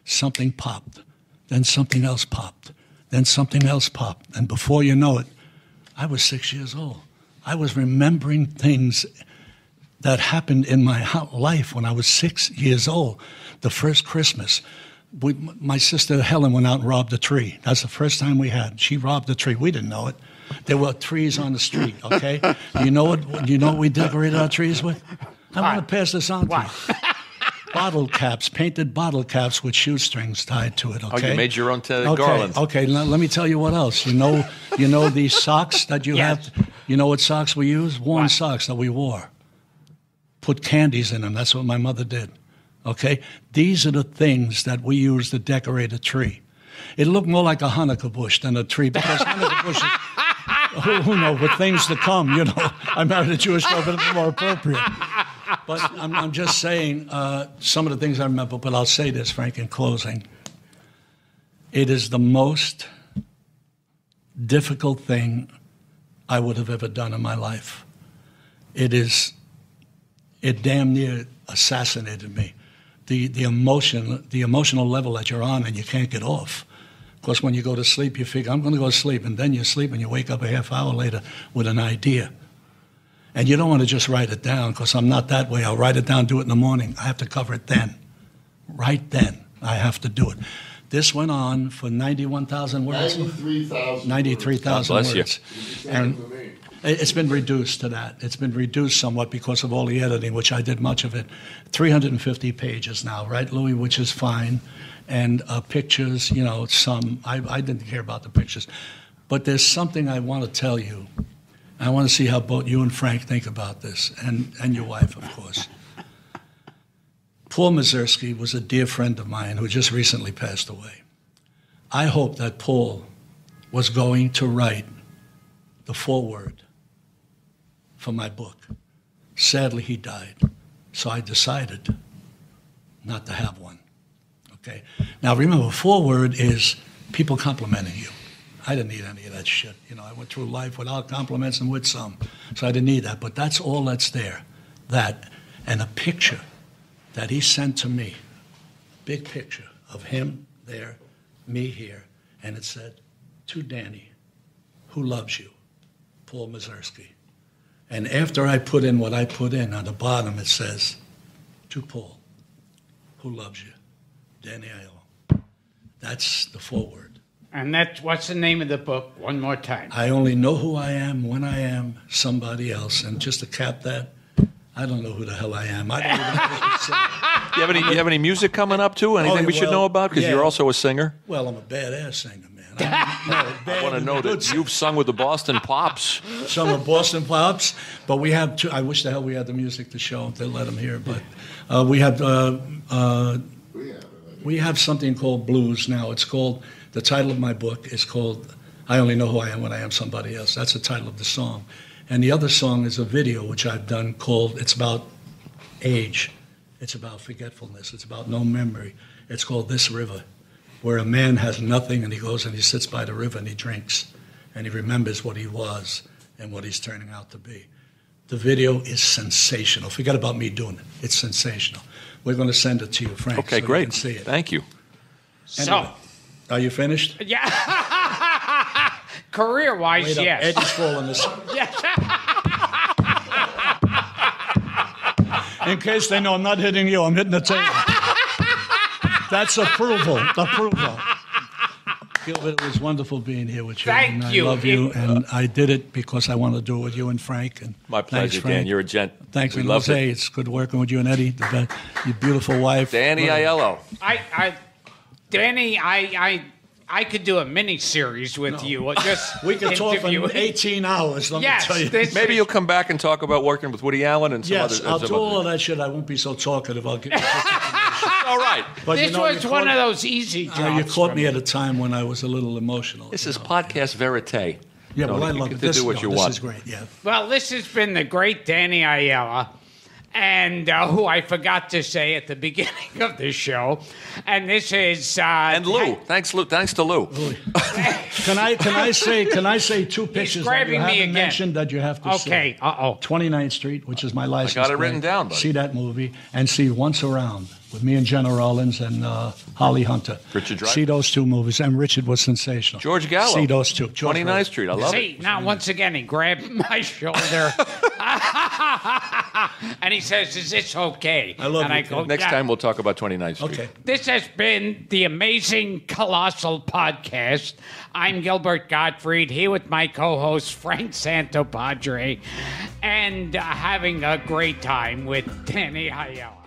Something popped. Then something else popped. Then something else popped. And before you know it, I was 6 years old. I was remembering things that happened in my life when I was 6 years old. The first Christmas, my sister Helen went out and robbed a tree. That's the first time we had. She robbed a tree. We didn't know it. There were trees on the street, okay? You know what we decorated our trees with? I want to pass this on to you. Bottle caps, painted bottle caps with shoestrings tied to it, okay? Oh, you made your own garland. Okay, let me tell you what else. You know these socks that you have? You know what socks we use? Worn socks that we wore. put candies in them. That's what my mother did. Okay? These are the things that we use to decorate a tree. It looked more like a Hanukkah bush than a tree because Hanukkah bushes, who knows, with things to come, you know. I married a Jewish girl, but it's more appropriate. But I'm just saying some of the things I remember, but I'll say this, Frank, in closing. It is the most difficult thing I would have ever done in my life. It damn near assassinated me. The emotional level that you're on and you can't get off. Of course, when you go to sleep, you figure, I'm going to go to sleep, and then you sleep and you wake up a half hour later with an idea. And you don't want to just write it down, because I'm not that way. I'll write it down, do it in the morning. I have to cover it then. Right then, I have to do it. This went on for 91,000 words. 93,000 God bless words. You. And it's been reduced to that. It's been reduced somewhat because of all the editing, which I did much of it. 350 pages now, right, Louis, which is fine. And pictures, you know, some. I didn't care about the pictures. But there's something I want to tell you. I want to see how both you and Frank think about this, and your wife, of course. Paul Mazursky was a dear friend of mine who just recently passed away. I hope that Paul was going to write the foreword for my book. Sadly, he died, so I decided not to have one. Okay. Now, remember, foreword is people complimenting you. I didn't need any of that shit. You know, I went through life without compliments and with some, so I didn't need that. But that's all that's there. That and a picture that he sent to me, big picture of him there, me here, and it said, "To Danny, who loves you, Paul Mazursky." And after I put in what I put in, on the bottom it says, "To Paul, who loves you, Danny Aiello." That's the foreword. And what's the name of the book? One more time. I only know who I am when I am somebody else. And just to cap that, I don't know who the hell I am. I don't even know what to say. You have any music coming up, too? Anything we should know about? Because you're also a singer. Well, I'm a badass singer, man. I want to know that you've sung with the Boston Pops. Some of Boston Pops. But we have two. I wish the hell we had the music to show to let them hear. But we have something called blues now. It's called... The title of my book is called I Only Know Who I Am When I Am Somebody Else. That's the title of the song. And the other song is a video which I've done called, it's about age. It's about forgetfulness. It's about no memory. It's called This River, where a man has nothing and he goes and he sits by the river and he drinks and he remembers what he was and what he's turning out to be. The video is sensational. Forget about me doing it. It's sensational. We're going to send it to you, Frank. Okay, so great. You can see it. Thank you. Anyway. Are you finished? Yeah. Career-wise, yes. Eddie's falling asleep. Yes. In case they know I'm not hitting you, I'm hitting the table. That's approval. Gilbert, it was wonderful being here with you. Thank you. I love you, and I did it because I want to do it with you and Frank. And My pleasure, Dan. You're a gent. Thanks, we and love Jose. it. It's good working with you and Eddie, your beautiful wife. Danny Aiello. Danny, I could do a mini-series with you. Just we could talk for interview. 18 hours, let me tell you. Maybe you'll come back and talk about working with Woody Allen and some other... Yes, I'll do all of that shit. I won't be so talkative. I'll give you all right. But this was one of those easy jobs. You caught me at a time when I was a little emotional. This is podcast verite. Yeah, well, I love it. To do what you want. This is great, yeah. Well, this has been the great Danny Aiello, and who I forgot to say at the beginning of the show. And this is and Lou. Thanks, Lou. Thanks to Lou. Can I say two pictures that you haven't mentioned that you have to see? Okay. 29th Street, which is my license. I got it written down, buddy. See that movie and see Once Around with me and Jenna Rollins and Holly Hunter. Richard Dreyfuss. See those two movies, and Richard was sensational. George Gallo. See those two. 29th Street. I love it. See, now once again he grabbed my shoulder and he says, "Is this okay?" I love and you, I go, Next time we'll talk about 29th Street. Okay. This has been the amazing Colossal podcast. I'm Gilbert Gottfried, here with my co-host Frank Santopadre, and having a great time with Danny Aiello.